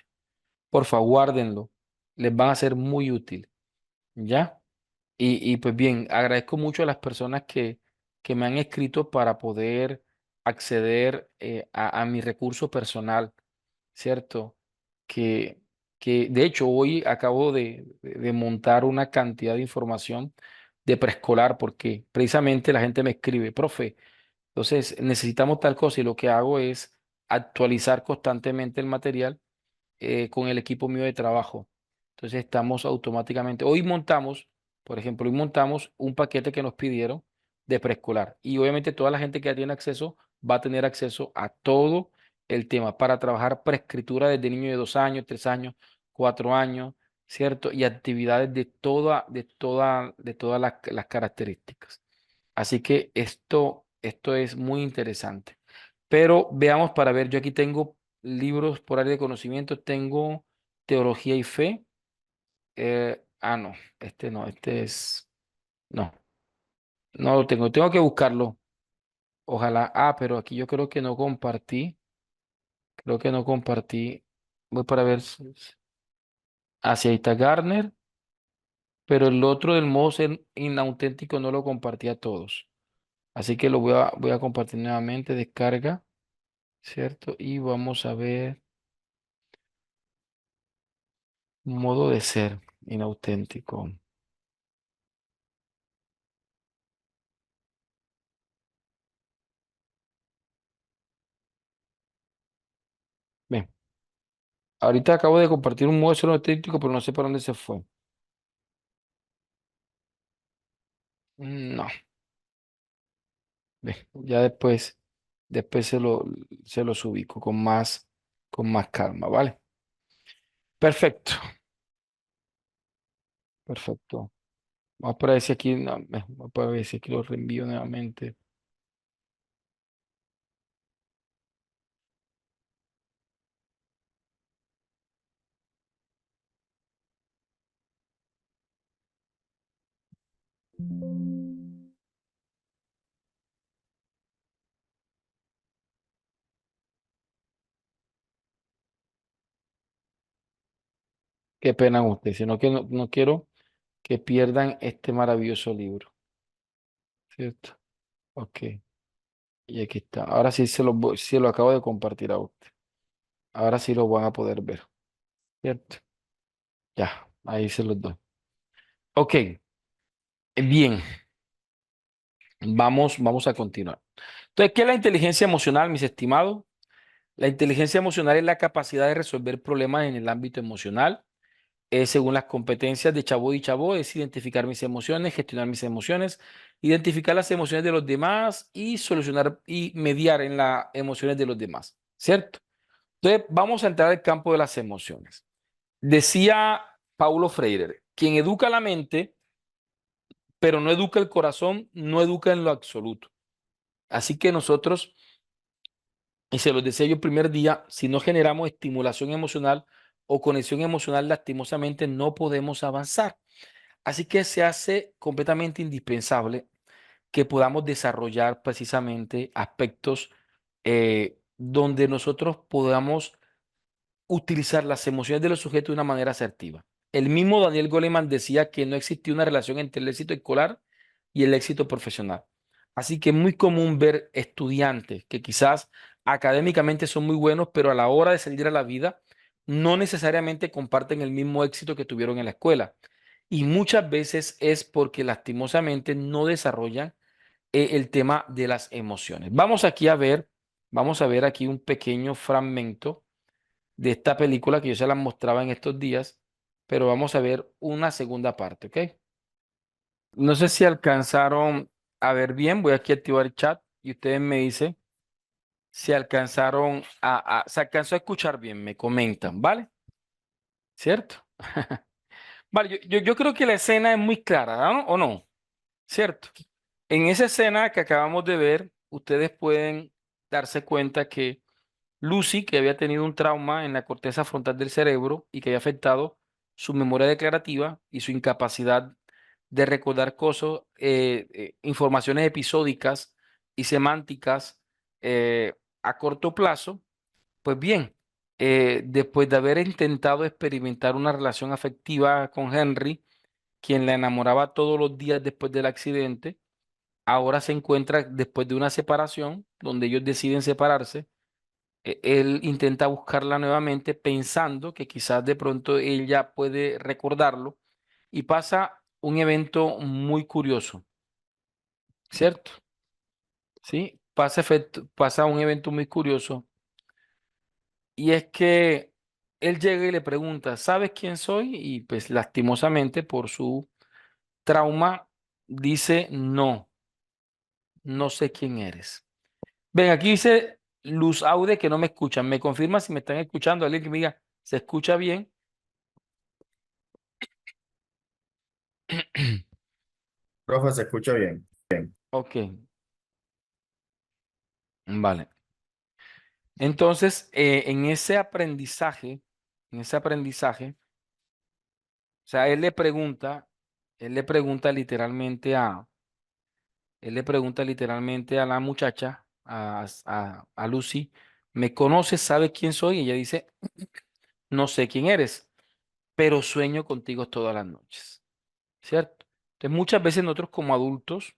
Por favor, guárdenlo. Les van a ser muy útil. ¿Ya? Y pues bien, agradezco mucho a las personas que me han escrito para poder acceder a mi recurso personal, ¿cierto? Que, que de hecho hoy acabo de montar una cantidad de información de preescolar porque precisamente la gente me escribe, profe, entonces necesitamos tal cosa y lo que hago es actualizar constantemente el material con el equipo mío de trabajo. Entonces estamos automáticamente, por ejemplo, hoy montamos un paquete que nos pidieron de preescolar y obviamente toda la gente que ya tiene acceso va a tener acceso a todo el tema para trabajar preescritura desde niños de 2 años, 3 años, 4 años, ¿cierto? Y actividades de todas las características. Así que esto es muy interesante. Pero veamos para ver, yo aquí tengo libros por área de conocimiento, tengo teología y fe. No, este no, no, no lo tengo que buscarlo. Ojalá, pero aquí yo creo que no compartí, voy para ver, hacia ahí está Garner, pero el otro del modo ser inauténtico no lo compartí a todos. Así que lo voy a compartir nuevamente, descarga, ¿cierto? Y vamos a ver modo de ser inauténtico. Bien. Ahorita acabo de compartir un modelo auténtico, pero no sé para dónde se fue. No, ve, ya después se los ubico con más calma, ¿vale? Perfecto, perfecto. Vamos para ver si aquí, no, vamos para ver si aquí lo reenvío nuevamente. Qué pena con ustedes, sino que no quiero que pierdan este maravilloso libro, ¿cierto? Ok, y aquí está. Ahora sí se lo acabo de compartir a usted. Ahora sí lo van a poder ver, ¿cierto? Ya, ahí se los doy. Ok, bien, vamos a continuar. Entonces, ¿qué es la inteligencia emocional, mis estimados? La inteligencia emocional es la capacidad de resolver problemas en el ámbito emocional. Según las competencias de Chabot y Chabot, es identificar mis emociones, gestionar mis emociones, identificar las emociones de los demás y solucionar y mediar en las emociones de los demás, ¿cierto? Entonces, vamos a entrar al campo de las emociones. Decía Paulo Freire, quien educa la mente, pero no educa el corazón, no educa en lo absoluto. Así que nosotros, y se los decía yo el primer día, si no generamos estimulación emocional o conexión emocional, lastimosamente no podemos avanzar. Así que se hace completamente indispensable que podamos desarrollar precisamente aspectos donde nosotros podamos utilizar las emociones de los sujetos de una manera asertiva. El mismo Daniel Goleman decía que no existía una relación entre el éxito escolar y el éxito profesional. Así que es muy común ver estudiantes que quizás académicamente son muy buenos, pero a la hora de salir a la vida no necesariamente comparten el mismo éxito que tuvieron en la escuela. Y muchas veces es porque lastimosamente no desarrollan el tema de las emociones. Vamos a ver aquí un pequeño fragmento de esta película que yo se las mostraba en estos días, pero vamos a ver una segunda parte, ¿ok? No sé si alcanzaron a ver bien, voy aquí a activar el chat y ustedes me dicen si alcanzaron se alcanzó a escuchar bien, me comentan, ¿vale? ¿Cierto? Vale, yo creo que la escena es muy clara, ¿no? ¿O no? ¿Cierto? En esa escena que acabamos de ver, ustedes pueden darse cuenta que Lucy, que había tenido un trauma en la corteza frontal del cerebro y que había afectado su memoria declarativa y su incapacidad de recordar cosas, informaciones episódicas y semánticas a corto plazo, pues bien, después de haber intentado experimentar una relación afectiva con Henry, quien la enamoraba todos los días después del accidente, ahora se encuentra después de una separación, donde ellos deciden separarse. Él intenta buscarla nuevamente pensando que quizás de pronto ella puede recordarlo y pasa un evento muy curioso, ¿cierto? Sí, pasa un evento muy curioso y es que él llega y le pregunta, ¿sabes quién soy? Y pues lastimosamente por su trauma dice, no, no sé quién eres. Ven, aquí dice Luz Aude que no me escuchan. ¿Me confirma si me están escuchando? Alguien que me diga, ¿se escucha bien? Profe, se escucha bien. Ok, vale. Entonces, en ese aprendizaje, o sea, él le pregunta literalmente él le pregunta literalmente a la muchacha, a Lucy, ¿me conoces? ¿Sabes quién soy? Y ella dice, no sé quién eres, pero sueño contigo todas las noches, ¿cierto? Entonces, muchas veces nosotros como adultos,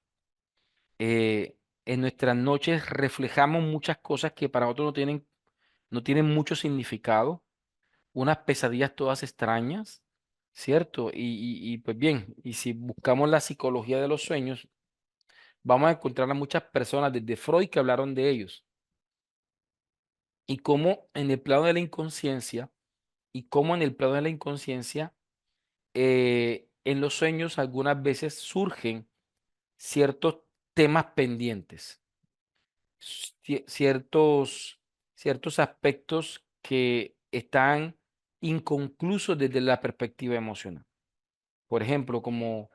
eh, en nuestras noches reflejamos muchas cosas que para nosotros no tienen mucho significado, unas pesadillas todas extrañas, ¿cierto? Pues bien, y si buscamos la psicología de los sueños, vamos a encontrar a muchas personas desde Freud que hablaron de ellos y cómo en el plano de la inconsciencia en los sueños algunas veces surgen ciertos temas pendientes, ciertos aspectos que están inconclusos desde la perspectiva emocional. Por ejemplo, como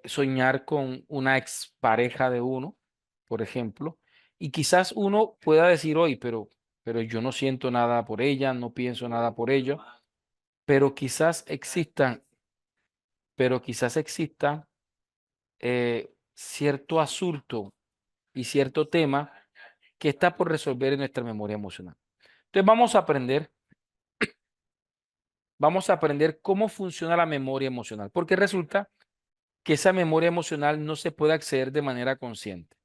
soñar con una expareja de uno, por ejemplo, y quizás uno pueda decir hoy, pero yo no siento nada por ella, no pienso nada por ello, pero quizás existan, pero quizás exista cierto asunto y cierto tema que está por resolver en nuestra memoria emocional. Entonces vamos a aprender cómo funciona la memoria emocional, porque resulta que esa memoria emocional no se puede acceder de manera consciente,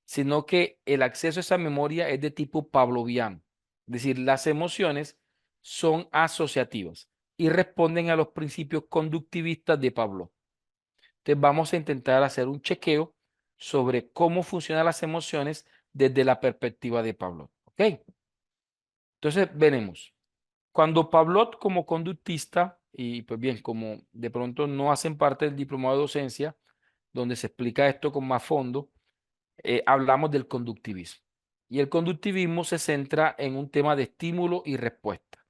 sino que el acceso a esa memoria es de tipo pavloviano. Es decir, las emociones son asociativas y responden a los principios conductivistas de Pavlov. Entonces vamos a intentar hacer un chequeo sobre cómo funcionan las emociones desde la perspectiva de Pavlov. ¿Ok? Entonces veremos. Cuando Pavlov como conductista, y pues bien, como de pronto no hacen parte del diplomado de docencia, donde se explica esto con más fondo, hablamos del conductivismo. Y el conductivismo se centra en un tema de estímulo y respuesta.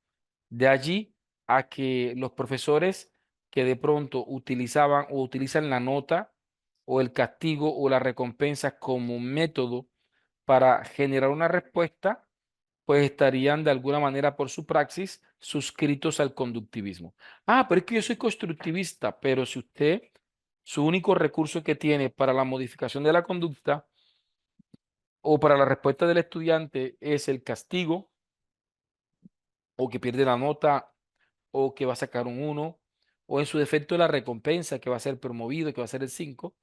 De allí a que los profesores que de pronto utilizaban o utilizan la nota o el castigo o la recompensa como método para generar una respuesta, pues estarían de alguna manera por su praxis suscritos al conductivismo. Ah, pero es que yo soy constructivista, pero si usted, su único recurso que tiene para la modificación de la conducta o para la respuesta del estudiante es el castigo, o que pierde la nota, o que va a sacar un 1, o en su defecto la recompensa, que va a ser promovido, que va a ser el 5,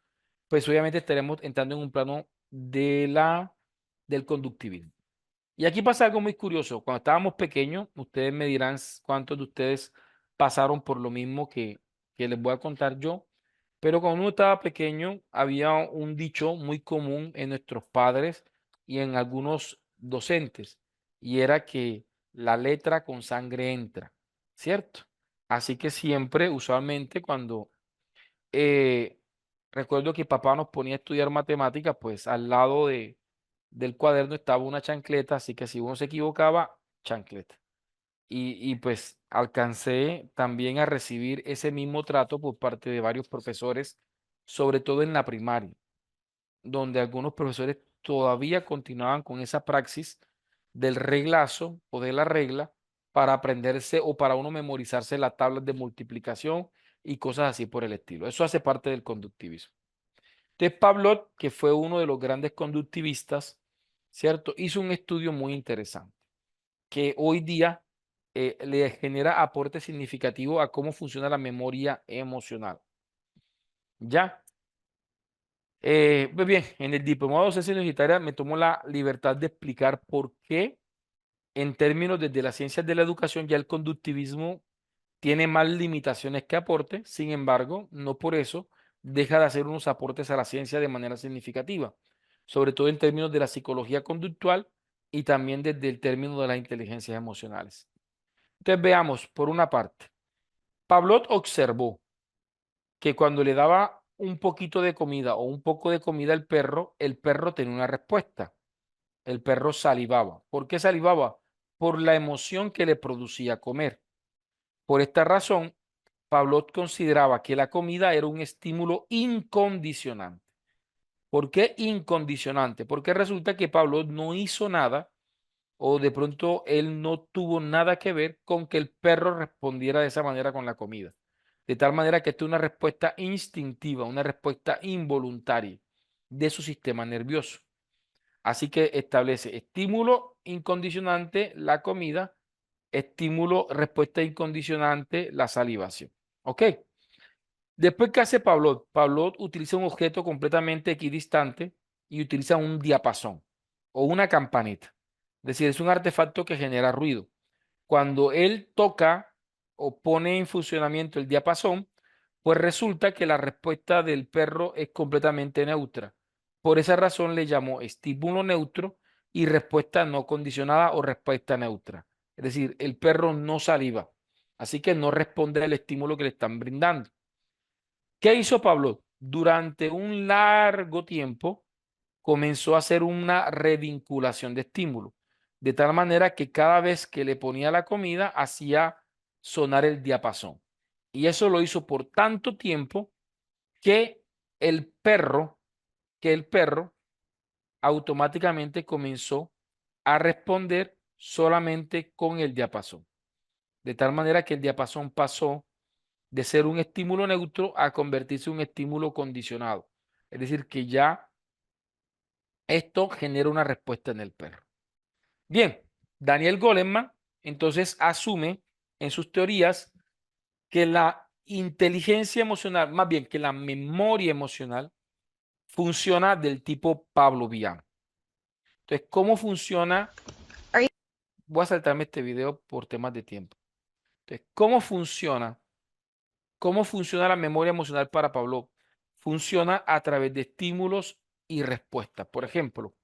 pues obviamente estaremos entrando en un plano del conductivismo. Y aquí pasa algo muy curioso. Cuando estábamos pequeños, ustedes me dirán cuántos de ustedes pasaron por lo mismo que les voy a contar yo. Pero cuando uno estaba pequeño, había un dicho muy común en nuestros padres y en algunos docentes, y era que la letra con sangre entra, ¿cierto? Así que siempre, usualmente, cuando eh, recuerdo que papá nos ponía a estudiar matemáticas, pues al lado del cuaderno estaba una chancleta, así que si uno se equivocaba, chancleta. Y pues alcancé también a recibir ese mismo trato por parte de varios profesores, sobre todo en la primaria, donde algunos profesores todavía continuaban con esa praxis del reglazo o de la regla para aprenderse o para uno memorizarse las tablas de multiplicación y cosas así por el estilo. Eso hace parte del conductivismo. Entonces, Pavlov, que fue uno de los grandes conductivistas, ¿cierto? Hizo un estudio muy interesante que hoy día le genera aporte significativo a cómo funciona la memoria emocional. ¿Ya? Pues bien, en el diplomado de docencia universitaria me tomo la libertad de explicar por qué, en términos desde las ciencias de la educación, ya el conductivismo tiene más limitaciones que aporte. Sin embargo, no por eso deja de hacer unos aportes a la ciencia de manera significativa, sobre todo en términos de la psicología conductual y también desde el término de las inteligencias emocionales. Entonces veamos, por una parte, Pavlov observó que cuando le daba un poquito de comida o un poco de comida al perro, el perro tenía una respuesta. El perro salivaba. ¿Por qué salivaba? Por la emoción que le producía comer. Por esta razón, Pavlov consideraba que la comida era un estímulo incondicionante. ¿Por qué incondicionante? Porque resulta que Pavlov no hizo nada o de pronto él no tuvo nada que ver con que el perro respondiera de esa manera con la comida. De tal manera que esto es una respuesta instintiva, una respuesta involuntaria de su sistema nervioso. Así que establece estímulo incondicionante, la comida, estímulo, respuesta incondicionante, la salivación. ¿Ok? Después, ¿qué hace Pavlov? Pavlov utiliza un objeto completamente equidistante y utiliza un diapasón o una campanita. Es decir, es un artefacto que genera ruido. Cuando él toca o pone en funcionamiento el diapasón, pues resulta que la respuesta del perro es completamente neutra. Por esa razón le llamó estímulo neutro y respuesta no condicionada o respuesta neutra. Es decir, el perro no saliva, así que no responde al estímulo que le están brindando. ¿Qué hizo Pablo? Durante un largo tiempo comenzó a hacer una revinculación de estímulo, de tal manera que cada vez que le ponía la comida hacía sonar el diapasón. Y eso lo hizo por tanto tiempo que el perro, que el perro automáticamente comenzó a responder solamente con el diapasón. De tal manera que el diapasón pasó de ser un estímulo neutro a convertirse en un estímulo condicionado. Es decir, que ya esto genera una respuesta en el perro. Bien, Daniel Goleman entonces asume en sus teorías que la inteligencia emocional, más bien que la memoria emocional, funciona del tipo pavloviano. Entonces, ¿cómo funciona? Voy a saltarme este video por temas de tiempo. Entonces, ¿cómo funciona? ¿Cómo funciona la memoria emocional para Pavlov? Funciona a través de estímulos y respuestas. Por ejemplo,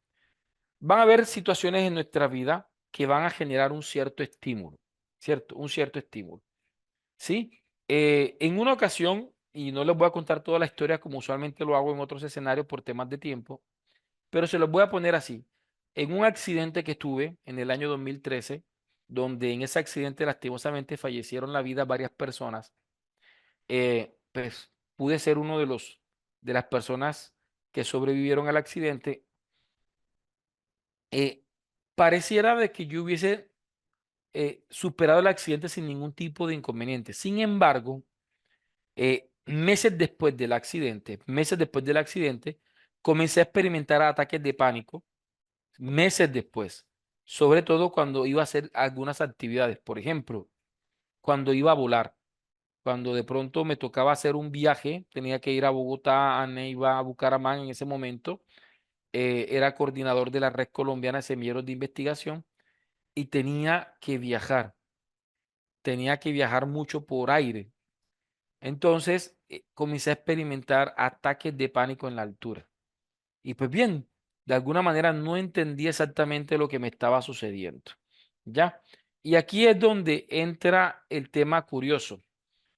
van a haber situaciones en nuestra vida que van a generar un cierto estímulo, ¿cierto? Un cierto estímulo, ¿sí? En una ocasión, y no les voy a contar toda la historia como usualmente lo hago en otros escenarios por temas de tiempo, pero se los voy a poner así. En un accidente que tuve en el año 2013, donde en ese accidente lastimosamente fallecieron la vida varias personas, pues pude ser uno de las personas que sobrevivieron al accidente. eh, Pareciera de que yo hubiese superado el accidente sin ningún tipo de inconveniente. Sin embargo, meses después del accidente, comencé a experimentar ataques de pánico meses después, sobre todo cuando iba a hacer algunas actividades. Por ejemplo, cuando iba a volar, cuando de pronto me tocaba hacer un viaje, tenía que ir a Bogotá, a Neiva, a Bucaramanga en ese momento. Era coordinador de la Red Colombiana de Semilleros de Investigación y tenía que viajar mucho por aire. Entonces, comencé a experimentar ataques de pánico en la altura. Y pues bien, de alguna manera no entendí exactamente lo que me estaba sucediendo. ¿Ya? Y aquí es donde entra el tema curioso.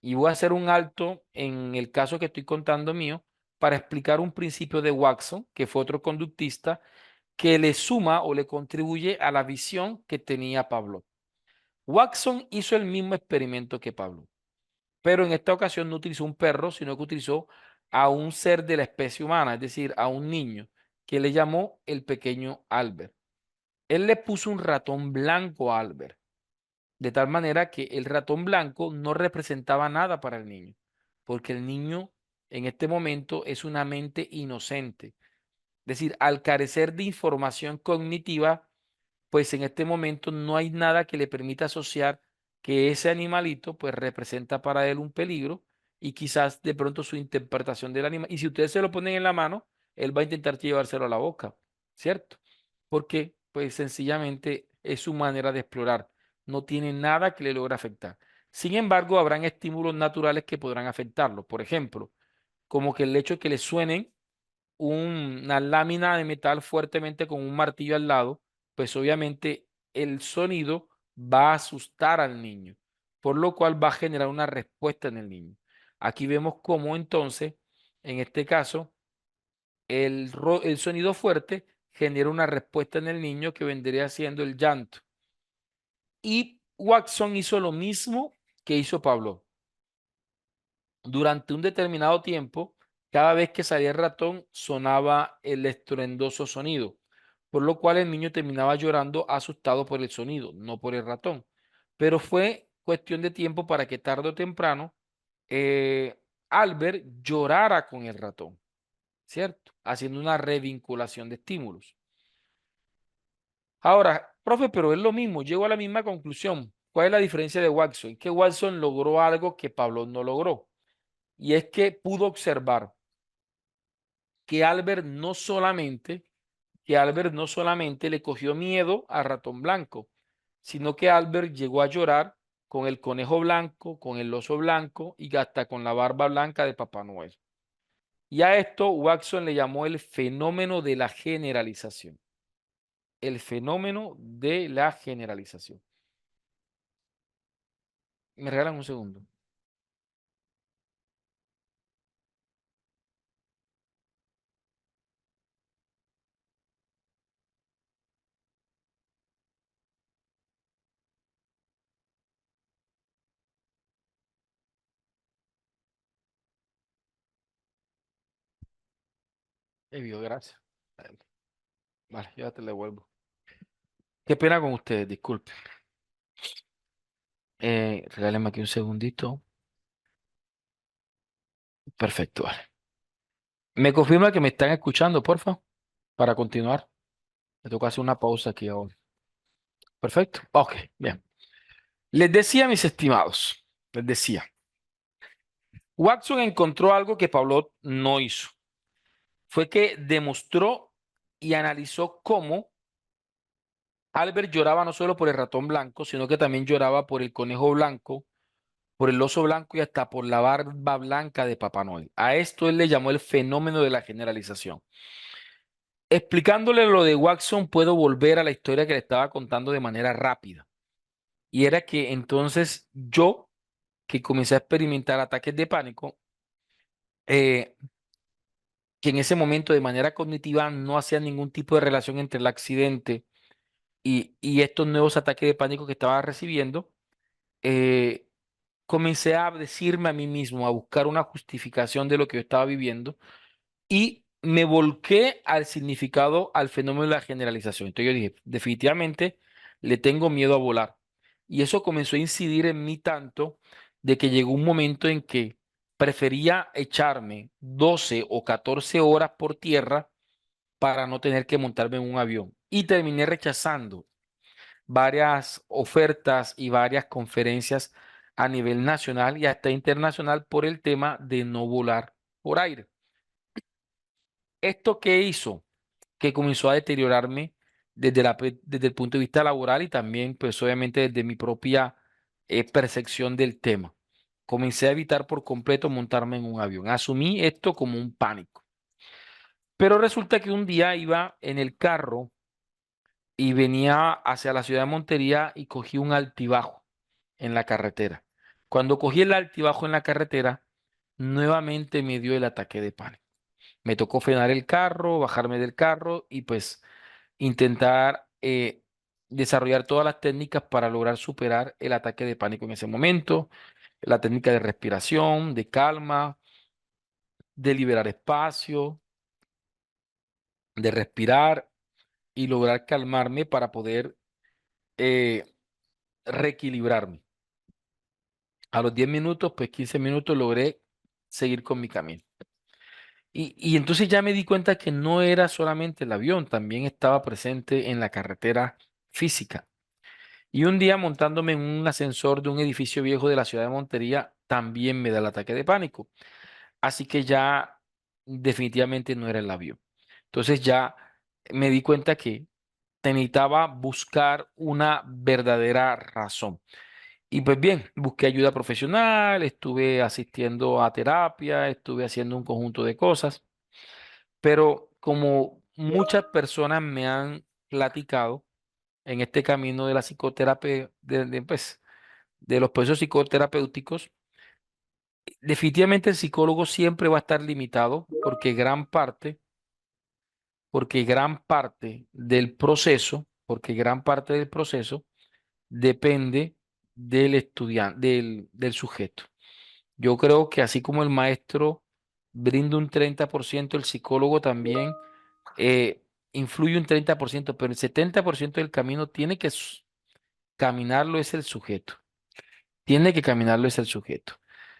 Y voy a hacer un alto en el caso que estoy contando mío para explicar un principio de Watson, que fue otro conductista, que le suma o le contribuye a la visión que tenía Pablo. Watson hizo el mismo experimento que Pablo, pero en esta ocasión no utilizó un perro, sino que utilizó a un ser de la especie humana, es decir, a un niño, que le llamó el pequeño Albert. Él le puso un ratón blanco a Albert, de tal manera que el ratón blanco no representaba nada para el niño, porque el niño en este momento es una mente inocente. Es decir, al carecer de información cognitiva, pues en este momento no hay nada que le permita asociar que ese animalito pues representa para él un peligro y quizás de pronto su interpretación del animal. Y si ustedes se lo ponen en la mano, él va a intentar llevárselo a la boca, ¿cierto? Porque pues sencillamente es su manera de explorar. No tiene nada que le logre afectar. Sin embargo, habrán estímulos naturales que podrán afectarlo. Por ejemplo, como que el hecho de que le suenen una lámina de metal fuertemente con un martillo al lado, pues obviamente el sonido va a asustar al niño, por lo cual va a generar una respuesta en el niño. Aquí vemos cómo entonces, en este caso, el sonido fuerte genera una respuesta en el niño que vendría siendo el llanto. Y Watson hizo lo mismo que hizo Pablo. Durante un determinado tiempo, cada vez que salía el ratón, sonaba el estruendoso sonido, por lo cual el niño terminaba llorando asustado por el sonido, no por el ratón. Pero fue cuestión de tiempo para que tarde o temprano Albert llorara con el ratón, ¿cierto? Haciendo una revinculación de estímulos. Ahora, profe, pero es lo mismo, llego a la misma conclusión. ¿Cuál es la diferencia de Watson? Que Watson logró algo que Pablo no logró, y es que pudo observar que Albert no solamente le cogió miedo a Ratón Blanco, sino que Albert llegó a llorar con el conejo blanco, con el oso blanco y hasta con la barba blanca de Papá Noel. Y a esto Watson le llamó el fenómeno de la generalización. El fenómeno de la generalización. Me regalan un segundo. Vio, gracias. Vale, ya te lo devuelvo. Qué pena con ustedes, disculpe. Regálenme aquí un segundito. Perfecto, vale. ¿Me confirma que me están escuchando, porfa? Para continuar. Me toca hacer una pausa aquí ahora. Perfecto. Ok, bien. Les decía, mis estimados, les decía, Watson encontró algo que Pablo no hizo. Fue que demostró y analizó cómo Albert lloraba no solo por el ratón blanco, sino que también lloraba por el conejo blanco, por el oso blanco y hasta por la barba blanca de Papá Noel. A esto él le llamó el fenómeno de la generalización. Explicándole lo de Watson, puedo volver a la historia que le estaba contando de manera rápida. Y era que entonces yo, que comencé a experimentar ataques de pánico, eh, que en ese momento de manera cognitiva no hacía ningún tipo de relación entre el accidente y estos nuevos ataques de pánico que estaba recibiendo, eh, comencé a decirme a mí mismo, a buscar una justificación de lo que yo estaba viviendo y me volqué al significado, al fenómeno de la generalización. Entonces yo dije, definitivamente le tengo miedo a volar. Y eso comenzó a incidir en mí tanto de que llegó un momento en que prefería echarme 12 o 14 horas por tierra para no tener que montarme en un avión. y terminé rechazando varias ofertas y varias conferencias a nivel nacional y hasta internacional por el tema de no volar por aire. ¿Esto qué hizo? Que comenzó a deteriorarme desde el punto de vista laboral y también, pues obviamente, desde mi propia percepción del tema. Comencé a evitar por completo montarme en un avión. Asumí esto como un pánico. Pero resulta que un día iba en el carro y venía hacia la ciudad de Montería y cogí un altibajo en la carretera. Cuando cogí el altibajo en la carretera, nuevamente me dio el ataque de pánico. Me tocó frenar el carro, bajarme del carro y pues intentar desarrollar todas las técnicas para lograr superar el ataque de pánico en ese momento, la técnica de respiración, de calma, de liberar espacio, de respirar y lograr calmarme para poder eh, reequilibrarme. A los 10 minutos, pues 15 minutos logré seguir con mi camino. Y entonces ya me di cuenta que no era solamente el avión, también estaba presente en la carretera física. Y un día montándome en un ascensor de un edificio viejo de la ciudad de Montería, también me da el ataque de pánico. Así que ya definitivamente no era el avión. Entonces ya me di cuenta que necesitaba buscar una verdadera razón. Y pues bien, busqué ayuda profesional, estuve asistiendo a terapia, estuve haciendo un conjunto de cosas, pero como muchas personas me han platicado en este camino de la psicoterapia, pues, de los procesos psicoterapéuticos, definitivamente el psicólogo siempre va a estar limitado porque gran parte del proceso depende del estudiante, del sujeto. Yo creo que así como el maestro brinda un 30%, el psicólogo también eh, influye un 30%, pero el 70% del camino tiene que caminarlo es el sujeto. Tiene que caminarlo es el sujeto.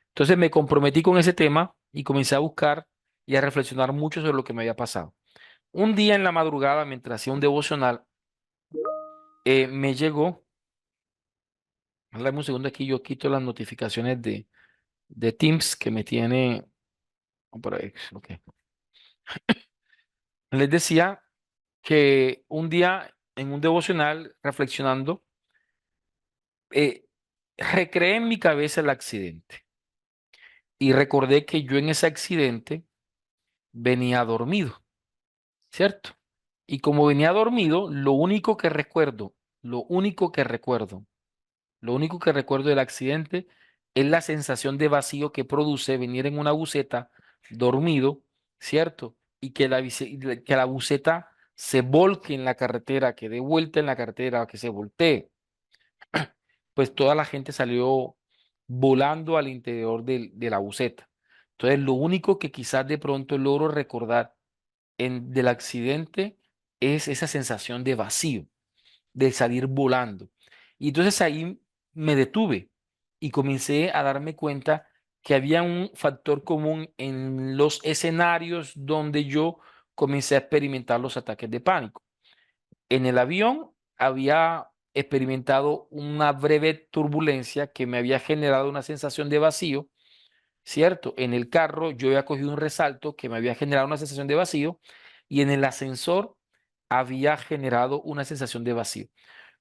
Entonces me comprometí con ese tema y comencé a buscar y a reflexionar mucho sobre lo que me había pasado. Un día en la madrugada, mientras hacía un devocional, me llegó, dame un segundo aquí, yo quito las notificaciones de Teams que me tiene, por ahí, ok. Les decía que un día en un devocional, reflexionando, eh, recreé en mi cabeza el accidente y recordé que yo en ese accidente venía dormido, ¿cierto? Y como venía dormido, lo único que recuerdo, lo único que recuerdo del accidente es la sensación de vacío que produce venir en una buseta dormido, ¿cierto? Y que que la buseta se volque en la carretera, que dé vuelta en la carretera, que se voltee. Pues toda la gente salió volando al interior de la buseta. Entonces, lo único que quizás de pronto logro recordar del accidente es esa sensación de vacío, de salir volando. Y entonces ahí me detuve y comencé a darme cuenta que había un factor común en los escenarios donde yo comencé a experimentar los ataques de pánico. En el avión había experimentado una breve turbulencia que me había generado una sensación de vacío, ¿cierto? En el carro yo había cogido un resalto que me había generado una sensación de vacío y en el ascensor había generado una sensación de vacío.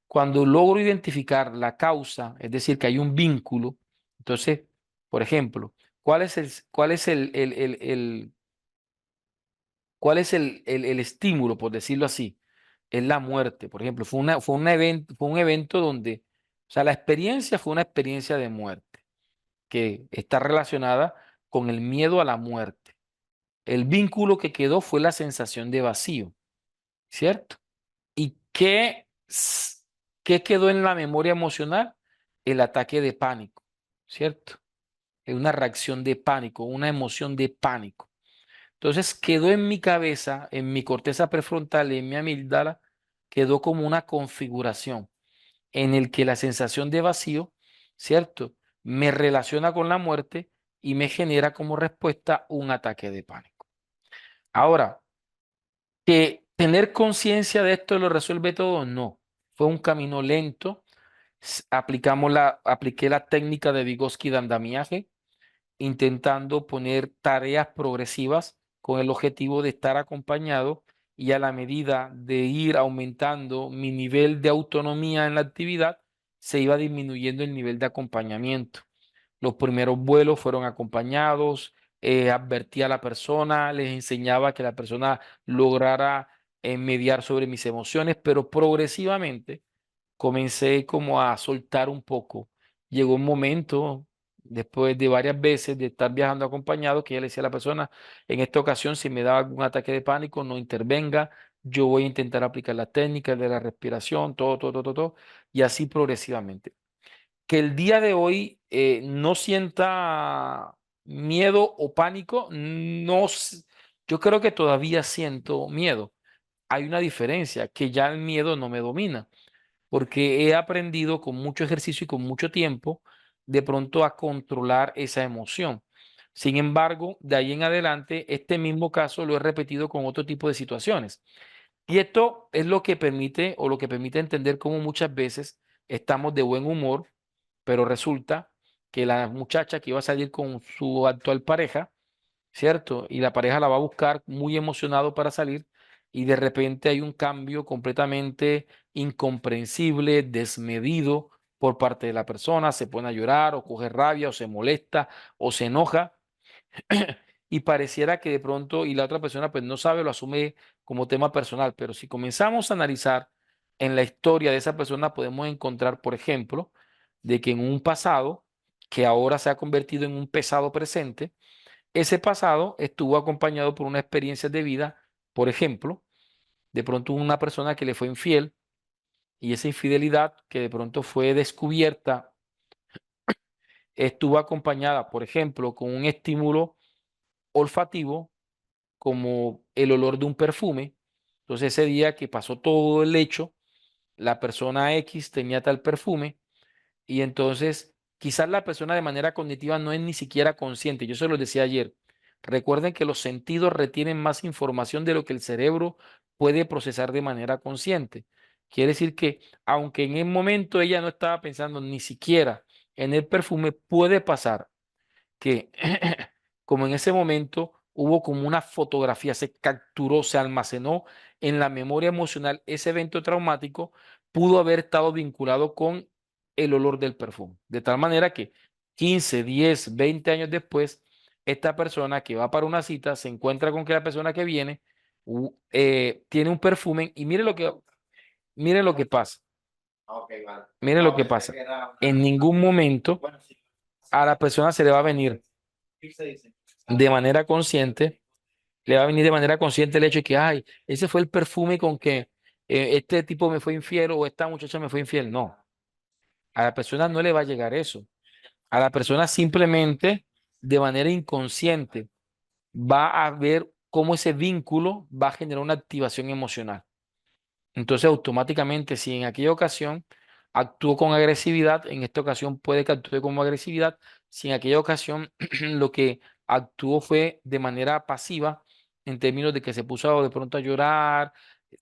Cuando logro identificar la causa, es decir, que hay un vínculo, entonces, por ejemplo, cuál es el estímulo, por decirlo así? Es la muerte. Por ejemplo, fue un evento donde, o sea, la experiencia fue una experiencia de muerte que está relacionada con el miedo a la muerte. El vínculo que quedó fue la sensación de vacío, ¿cierto? ¿Y qué quedó en la memoria emocional? El ataque de pánico, ¿cierto? Es una reacción de pánico, una emoción de pánico. Entonces quedó en mi cabeza, en mi corteza prefrontal y en mi amígdala, quedó como una configuración en el que la sensación de vacío, ¿cierto? Me relaciona con la muerte y me genera como respuesta un ataque de pánico. Ahora, que ¿Tener conciencia de esto lo resuelve todo? No. Fue un camino lento. Apliqué la técnica de Vygotsky de andamiaje, intentando poner tareas progresivas con el objetivo de estar acompañado y a la medida de ir aumentando mi nivel de autonomía en la actividad, se iba disminuyendo el nivel de acompañamiento. Los primeros vuelos fueron acompañados, advertí a la persona, les enseñaba que la persona lograra mediar sobre mis emociones, pero progresivamente comencé como a soltar un poco. Llegó un momento, después de varias veces de estar viajando acompañado, que ya le decía a la persona, en esta ocasión, si me da algún ataque de pánico, no intervenga, yo voy a intentar aplicar la técnica de la respiración, todo, y así progresivamente. Que el día de hoy no sienta miedo o pánico, no, yo creo que todavía siento miedo. Hay una diferencia, que ya el miedo no me domina porque he aprendido con mucho ejercicio y con mucho tiempo de pronto a controlar esa emoción. Sin embargo, de ahí en adelante, este mismo caso lo he repetido con otro tipo de situaciones. Y esto es lo que permite o lo que permite entender cómo muchas veces estamos de buen humor, pero resulta que la muchacha que iba a salir con su actual pareja, ¿cierto? Y la pareja la va a buscar muy emocionado para salir y de repente hay un cambio completamente incomprensible, desmedido por parte de la persona, se pone a llorar o coge rabia o se molesta o se enoja y pareciera que de pronto y la otra persona pues no sabe, lo asume como tema personal, pero si comenzamos a analizar en la historia de esa persona podemos encontrar, por ejemplo, de que en un pasado que ahora se ha convertido en un pesado presente, ese pasado estuvo acompañado por una experiencia de vida, por ejemplo, de pronto una persona que le fue infiel y esa infidelidad que de pronto fue descubierta estuvo acompañada, por ejemplo, con un estímulo olfativo como el olor de un perfume. Entonces ese día que pasó todo el hecho, la persona X tenía tal perfume y entonces quizás la persona de manera cognitiva no es ni siquiera consciente. Yo se lo decía ayer. Recuerden que los sentidos retienen más información de lo que el cerebro puede procesar de manera consciente. Quiere decir que aunque en el momento ella no estaba pensando ni siquiera en el perfume, puede pasar que como en ese momento hubo como una fotografía, se capturó, se almacenó en la memoria emocional ese evento traumático, pudo haber estado vinculado con el olor del perfume. De tal manera que 15, 10, 20 años después, esta persona que va para una cita se encuentra con que la persona que viene tiene un perfume y mire lo que pasa. Mire lo que pasa. En ningún momento a la persona se le va a venir de manera consciente, le va a venir de manera consciente el hecho de que, ay, ese fue el perfume con que este tipo me fue infiel o esta muchacha me fue infiel. No, a la persona no le va a llegar eso. A la persona simplemente de manera inconsciente va a ver cómo ese vínculo va a generar una activación emocional. Entonces, automáticamente, si en aquella ocasión actuó con agresividad, en esta ocasión puede que actúe con agresividad. Si en aquella ocasión lo que actuó fue de manera pasiva, en términos de que se puso de pronto a llorar,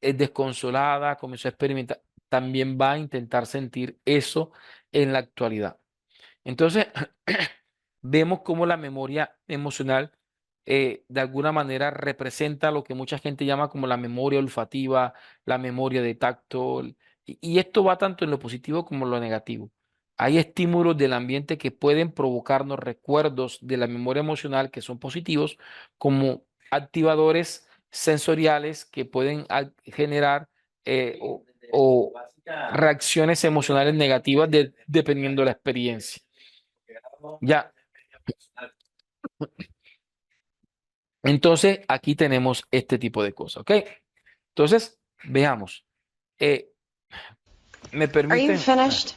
es desconsolada, comenzó a experimentar, también va a intentar sentir eso en la actualidad. Entonces, vemos cómo la memoria emocional de alguna manera representa lo que mucha gente llama como la memoria olfativa, la memoria de tacto, y esto va tanto en lo positivo como en lo negativo. Hay estímulos del ambiente que pueden provocarnos recuerdos de la memoria emocional que son positivos, como activadores sensoriales que pueden generar o reacciones emocionales negativas dependiendo de la experiencia. Ya, entonces aquí tenemos este tipo de cosas, ¿ok? Entonces, veamos. Eh, ¿Me Are you permiten? finished?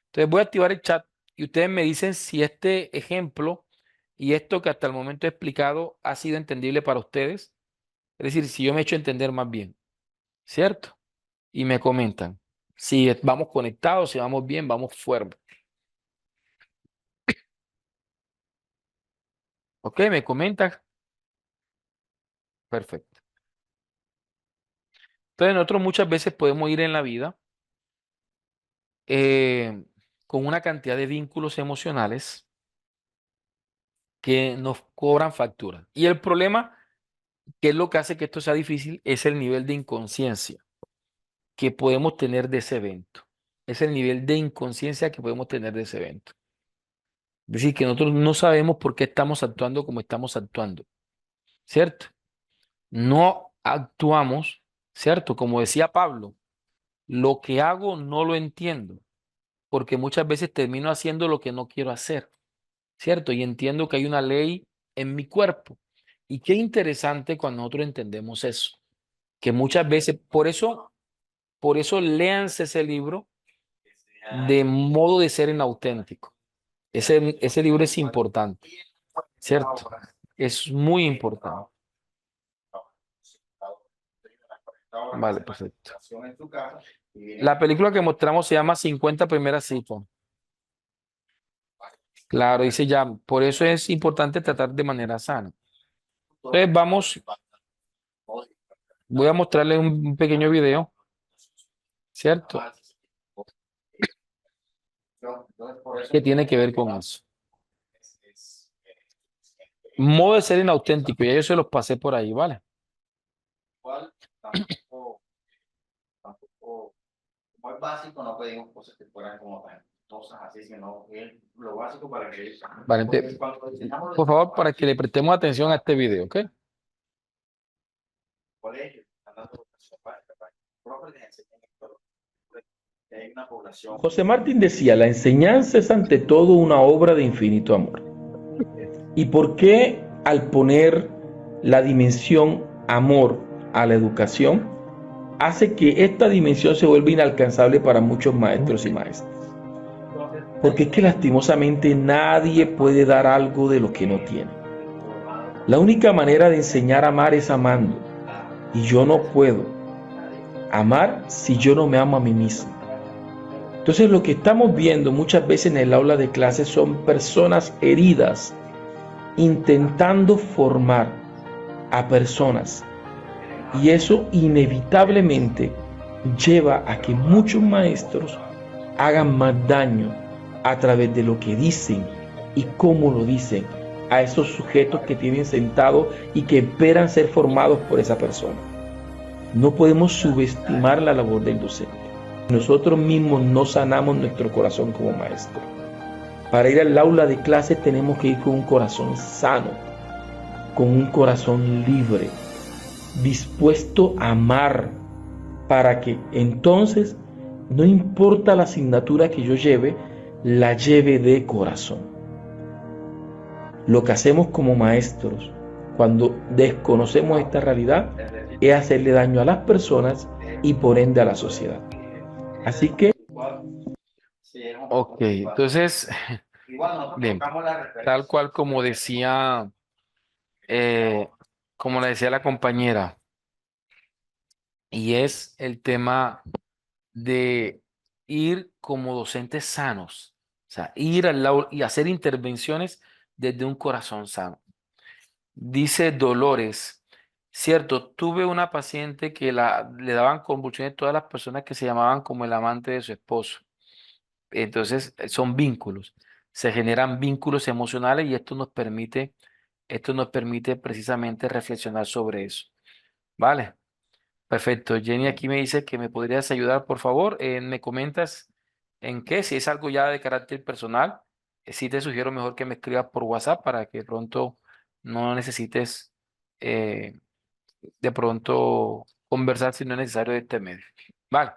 Entonces voy a activar el chat y ustedes me dicen si este ejemplo y esto que hasta el momento he explicado ha sido entendible para ustedes. Es decir, si yo me he hecho entender más bien, ¿cierto? Y me comentan si vamos conectados, si vamos bien, vamos fuerte. ¿Ok? Me comentan. Perfecto. Entonces nosotros muchas veces podemos ir en la vida eh, con una cantidad de vínculos emocionales que nos cobran factura. Y el problema, que es lo que hace que esto sea difícil, es el nivel de inconsciencia que podemos tener de ese evento. Es el nivel de inconsciencia que podemos tener de ese evento. Es decir, que nosotros no sabemos por qué estamos actuando como estamos actuando, ¿cierto? No actuamos, ¿cierto? Como decía Pablo, lo que hago no lo entiendo, porque muchas veces termino haciendo lo que no quiero hacer, ¿cierto? Y entiendo que hay una ley en mi cuerpo. Y qué interesante cuando nosotros entendemos eso, que muchas veces, por eso léanse ese libro de modo de ser inauténtico. Ese libro es importante, ¿cierto? Es muy importante. Vale, perfecto. La película que mostramos se llama 50 primeras citas. Claro, dice ya, por eso es importante tratar de manera sana. Entonces voy a mostrarle un pequeño video, ¿cierto? Que tiene que ver con eso. Modo de ser inauténtico, ya yo se los pasé por ahí, ¿vale? Como es básico, no pedimos cosas que fueran como tan cosas así, sino que es lo básico para que ellos. Vale, Porque cuando diseñamos por los favor, para que le espacios, prestemos atención a este video, ¿ok? colegios, están dando educación básica para que los profes les enseñen esto, que hay una población. José Martín decía, la enseñanza es ante todo una obra de infinito amor. ¿Y por qué al poner la dimensión amor a la educación, hace que esta dimensión se vuelva inalcanzable para muchos maestros y maestras? Porque es que lastimosamente nadie puede dar algo de lo que no tiene. La única manera de enseñar a amar es amando. Y yo no puedo amar si yo no me amo a mí mismo. Entonces lo que estamos viendo muchas veces en el aula de clases son personas heridas intentando formar a personas. Y eso inevitablemente lleva a que muchos maestros hagan más daño a través de lo que dicen y cómo lo dicen a esos sujetos que tienen sentados y que esperan ser formados por esa persona. No podemos subestimar la labor del docente. Nosotros mismos no sanamos nuestro corazón como maestros. Para ir al aula de clase tenemos que ir con un corazón sano, con un corazón libre, dispuesto a amar, para que entonces, no importa la asignatura que yo lleve, la lleve de corazón. Lo que hacemos como maestros cuando desconocemos esta realidad es hacerle daño a las personas y por ende a la sociedad. Así que Ok, entonces, bien, tal cual como decía, como le decía la compañera, y es el tema de ir como docentes sanos, o sea, ir al lado y hacer intervenciones desde un corazón sano. Dice Dolores, cierto, tuve una paciente que le daban convulsiones todas las personas que se llamaban como el amante de su esposo. Entonces, son vínculos, se generan vínculos emocionales y esto nos permite precisamente reflexionar sobre eso. ¿Vale? Perfecto. Jenny aquí me dice que me podrías ayudar, por favor. Me comentas en qué, si es algo ya de carácter personal, sí te sugiero mejor que me escribas por WhatsApp para que pronto no necesites eh, de pronto conversar si no es necesario de este medio. Vale.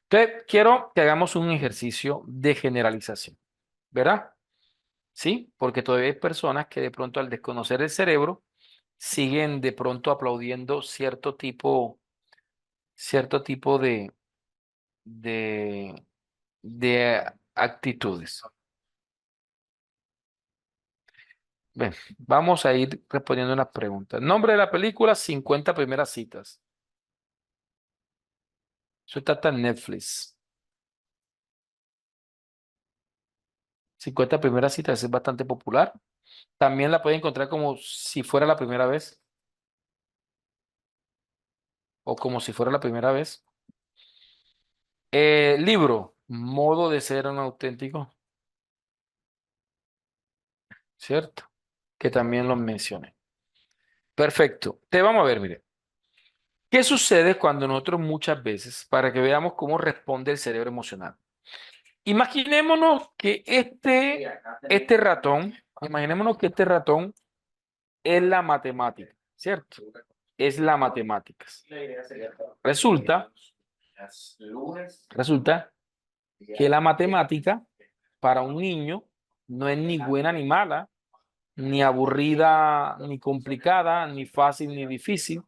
Entonces, quiero que hagamos un ejercicio de generalización, ¿verdad? Sí, porque todavía hay personas que de pronto al desconocer el cerebro siguen de pronto aplaudiendo cierto tipo de, de actitudes. Ven, vamos a ir respondiendo unas preguntas. Nombre de la película, 50 primeras citas. Eso está en Netflix. 50 primeras citas es bastante popular. También la puede encontrar como si fuera la primera vez. o como si fuera la primera vez. Libro, modo de ser un auténtico, ¿cierto? Que también lo mencioné. Perfecto. Te vamos a ver, mire. ¿Qué sucede cuando nosotros muchas veces, para que veamos cómo responde el cerebro emocional? Imaginémonos que este ratón, imaginémonos que este ratón es la matemática, ¿cierto? Es la matemáticas. Resulta, resulta que la matemática para un niño no es ni buena ni mala, ni aburrida, ni complicada, ni fácil, ni difícil.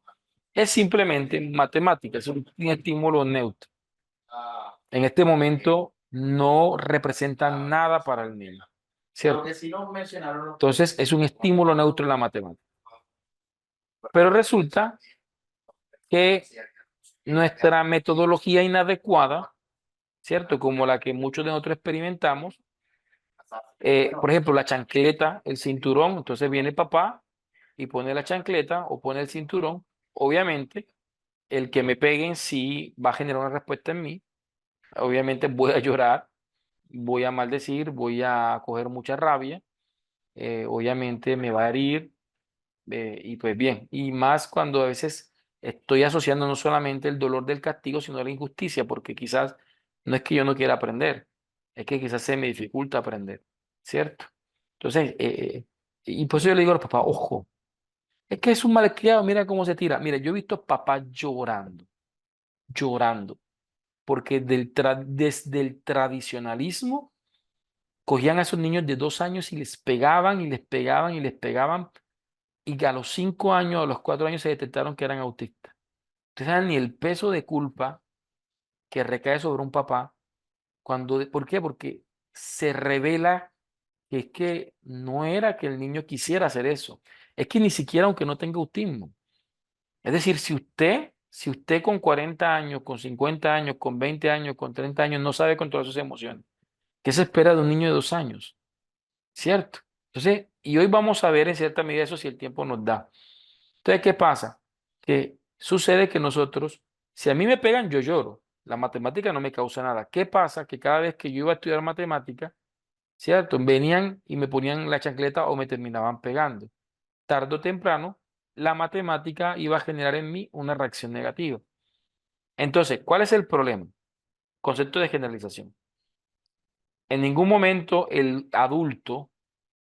Es simplemente matemática, es un estímulo neutro. En este momento no representa nada para el niño, ¿cierto? Entonces es un estímulo neutro en la matemática. Pero resulta que nuestra metodología inadecuada, ¿cierto? Como la que muchos de nosotros experimentamos, por ejemplo, la chancleta, el cinturón, entonces viene papá y pone la chancleta o pone el cinturón. Obviamente, el que me peguen sí va a generar una respuesta en mí. Obviamente voy a llorar, voy a maldecir, voy a coger mucha rabia, obviamente me va a herir, y pues bien, y más cuando a veces estoy asociando no solamente el dolor del castigo, sino la injusticia, porque quizás no es que yo no quiera aprender, es que quizás se me dificulta aprender, ¿cierto? Entonces, y por eso yo le digo a los papás, ojo, es que es un malcriado, mira cómo se tira. Mira, yo he visto papás llorando, llorando, porque desde el tradicionalismo cogían a esos niños de 2 años y les pegaban y les pegaban y les pegaban, y que a los 5 años, a los 4 años se detectaron que eran autistas. Ustedes saben ni el peso de culpa que recae sobre un papá ¿por qué? Porque se revela que es que no era que el niño quisiera hacer eso, es que ni siquiera aunque no tenga autismo. Es decir, si usted con 40 años, con 50 años, con 20 años, con 30 años no sabe controlar sus emociones, ¿qué se espera de un niño de 2 años? ¿Cierto? Entonces, y hoy vamos a ver en cierta medida eso si el tiempo nos da. Entonces, ¿qué pasa? Que sucede que nosotros, si a mí me pegan, yo lloro. La matemática no me causa nada. ¿Qué pasa? Que cada vez que yo iba a estudiar matemática, ¿cierto? Venían y me ponían la chancleta o me terminaban pegando. Tarde o temprano, la matemática iba a generar en mí una reacción negativa. Entonces, ¿cuál es el problema? Concepto de generalización. En ningún momento el adulto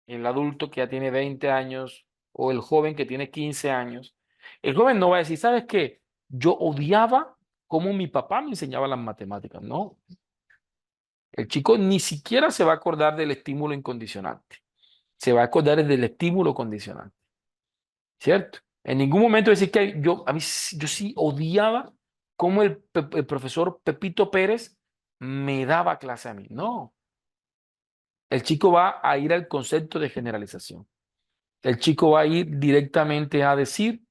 que ya tiene 20 años o el joven que tiene 15 años, el joven no va a decir, ¿sabes qué? Yo odiaba cómo mi papá me enseñaba las matemáticas. No, el chico ni siquiera se va a acordar del estímulo incondicionante, se va a acordar del estímulo condicionante, ¿cierto? En ningún momento decir que yo sí odiaba cómo el profesor Pepito Pérez me daba clase a mí. No, el chico va a ir al concepto de generalización. El chico va a ir directamente a decir,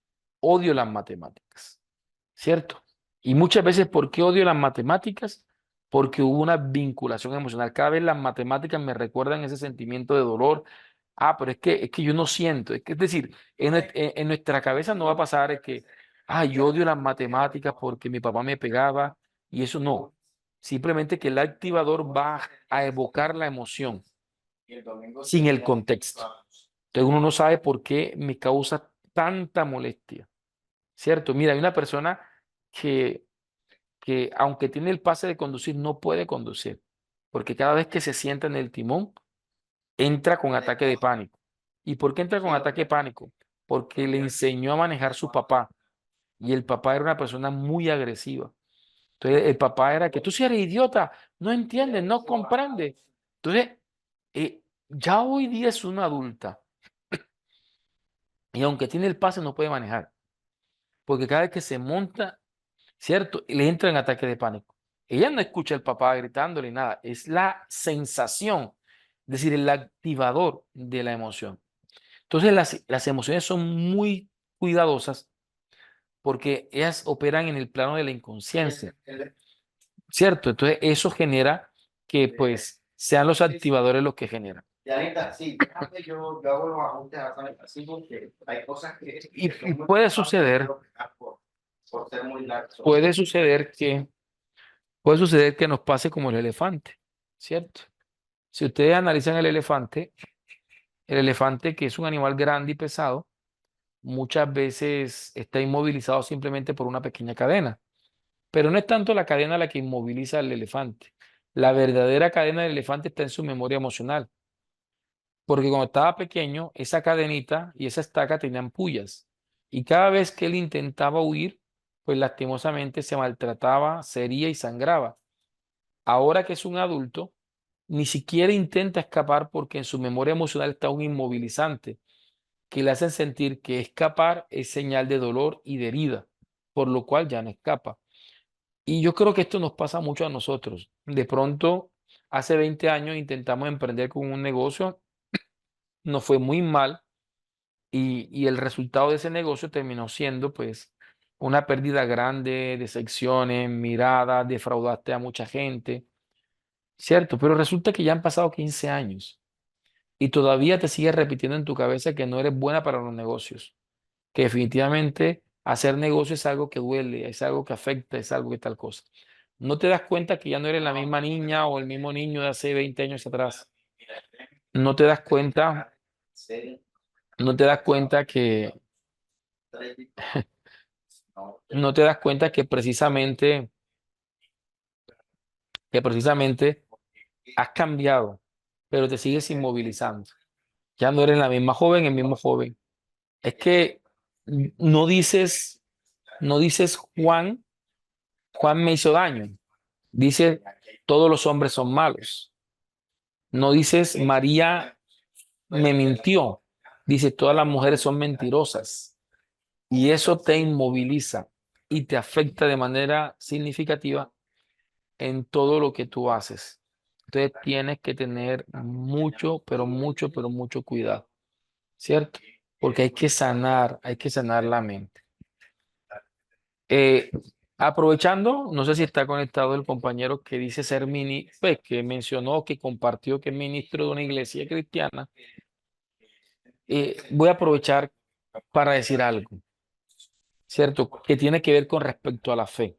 odio las matemáticas, ¿cierto? Y muchas veces, ¿por qué odio las matemáticas? Porque hubo una vinculación emocional. Cada vez las matemáticas me recuerdan ese sentimiento de dolor. Ah, pero es que yo no siento. Es decir, en nuestra cabeza no va a pasar yo odio las matemáticas porque mi papá me pegaba y eso no. Simplemente que el activador va a evocar la emoción sin el contexto. Entonces uno no sabe por qué me causa tanta molestia, ¿cierto? Mira, hay una persona que, que aunque tiene el pase de conducir, no puede conducir, porque cada vez que se sienta en el timón, entra con ataque de pánico. ¿Y por qué entra con ataque de pánico? Porque le enseñó a manejar su papá, y el papá era una persona muy agresiva. Entonces el papá era que tú sí eres idiota, no entiendes, no comprendes. Entonces, ya hoy día es una adulta y aunque tiene el pase no puede manejar, porque cada vez que se monta, ¿cierto? Le entra en ataque de pánico. Ella no escucha al papá gritándole nada, es la sensación, es decir, el activador de la emoción. Entonces las emociones son muy cuidadosas porque ellas operan en el plano de la inconsciencia, ¿cierto? Entonces eso genera que pues sean los activadores los que generan. Yanita, sí, déjame, yo hago los ajustes así porque hay cosas que Y son muy puede importantes, suceder, pero que por ser muy largo. puede suceder que nos pase como el elefante, ¿cierto? Si ustedes analizan el elefante que es un animal grande y pesado, muchas veces está inmovilizado simplemente por una pequeña cadena. Pero no es tanto la cadena la que inmoviliza al elefante. La verdadera cadena del elefante está en su memoria emocional. Porque cuando estaba pequeño, esa cadenita y esa estaca tenían pullas. Y cada vez que él intentaba huir, pues lastimosamente se maltrataba, se hería y sangraba. Ahora que es un adulto, ni siquiera intenta escapar porque en su memoria emocional está un inmovilizante que le hacen sentir que escapar es señal de dolor y de herida, por lo cual ya no escapa. Y yo creo que esto nos pasa mucho a nosotros. De pronto, hace 20 años intentamos emprender con un negocio, nos fue muy mal y el resultado de ese negocio terminó siendo pues una pérdida grande, decepciones, miradas, defraudaste a mucha gente, ¿cierto? Pero resulta que ya han pasado 15 años y todavía te sigues repitiendo en tu cabeza que no eres buena para los negocios, que definitivamente hacer negocio es algo que duele, es algo que afecta, es algo que tal cosa. No te das cuenta que ya no eres la misma niña o el mismo niño de hace 20 años atrás. No te das cuenta, no te das cuenta no te das cuenta que precisamente has cambiado, pero te sigues inmovilizando. Ya no eres la misma joven, el mismo joven. Es que no dices Juan me hizo daño. Dice, todos los hombres son malos. No dices, María me mintió. Dice, todas las mujeres son mentirosas. Y eso te inmoviliza y te afecta de manera significativa en todo lo que tú haces. Entonces tienes que tener mucho, pero mucho, pero mucho cuidado, ¿cierto? Porque hay que sanar la mente. Eh, aprovechando, no sé si está conectado el compañero que dice ser pues, que mencionó, que compartió que es ministro de una iglesia cristiana. Voy a aprovechar para decir algo, ¿cierto? Que tiene que ver con respecto a la fe.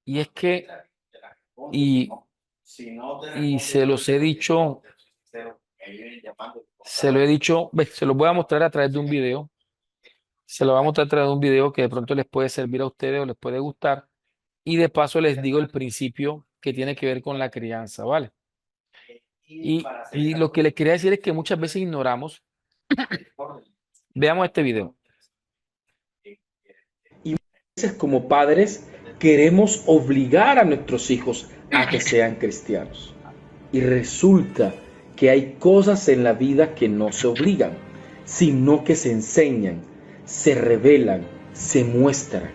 Y es que, y, y se lo he dicho, se lo voy a mostrar a través de un video. Se lo voy a mostrar a través de un video que de pronto les puede servir a ustedes o les puede gustar. Y de paso les digo el principio que tiene que ver con la crianza, ¿vale? Y lo que les quería decir es que muchas veces ignoramos. Veamos este video. Y muchas veces como padres queremos obligar a nuestros hijos a que sean cristianos. Y resulta que hay cosas en la vida que no se obligan, sino que se enseñan, se revelan, se muestran.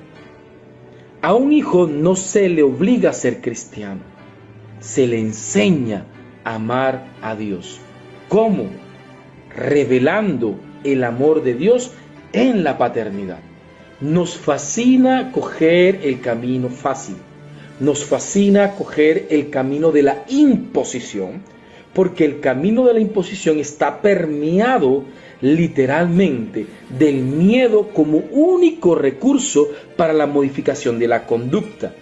A un hijo no se le obliga a ser cristiano, se le enseña a amar a Dios. ¿Cómo? Revelando el amor de Dios en la paternidad. Nos fascina coger el camino fácil, nos fascina coger el camino de la imposición, porque el camino de la imposición está permeado literalmente del miedo como único recurso para la modificación de la conducta.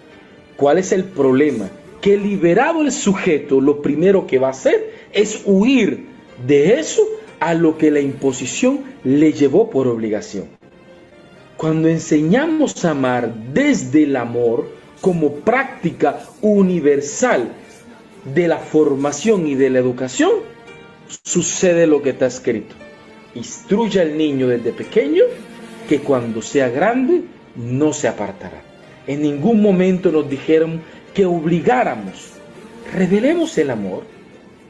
¿Cuál es el problema? Que liberado el sujeto, lo primero que va a hacer es huir de eso a lo que la imposición le llevó por obligación. Cuando enseñamos a amar desde el amor como práctica universal de la formación y de la educación, sucede lo que está escrito. Instruye al niño desde pequeño que cuando sea grande no se apartará. En ningún momento nos dijeron que obligáramos. Revelemos el amor,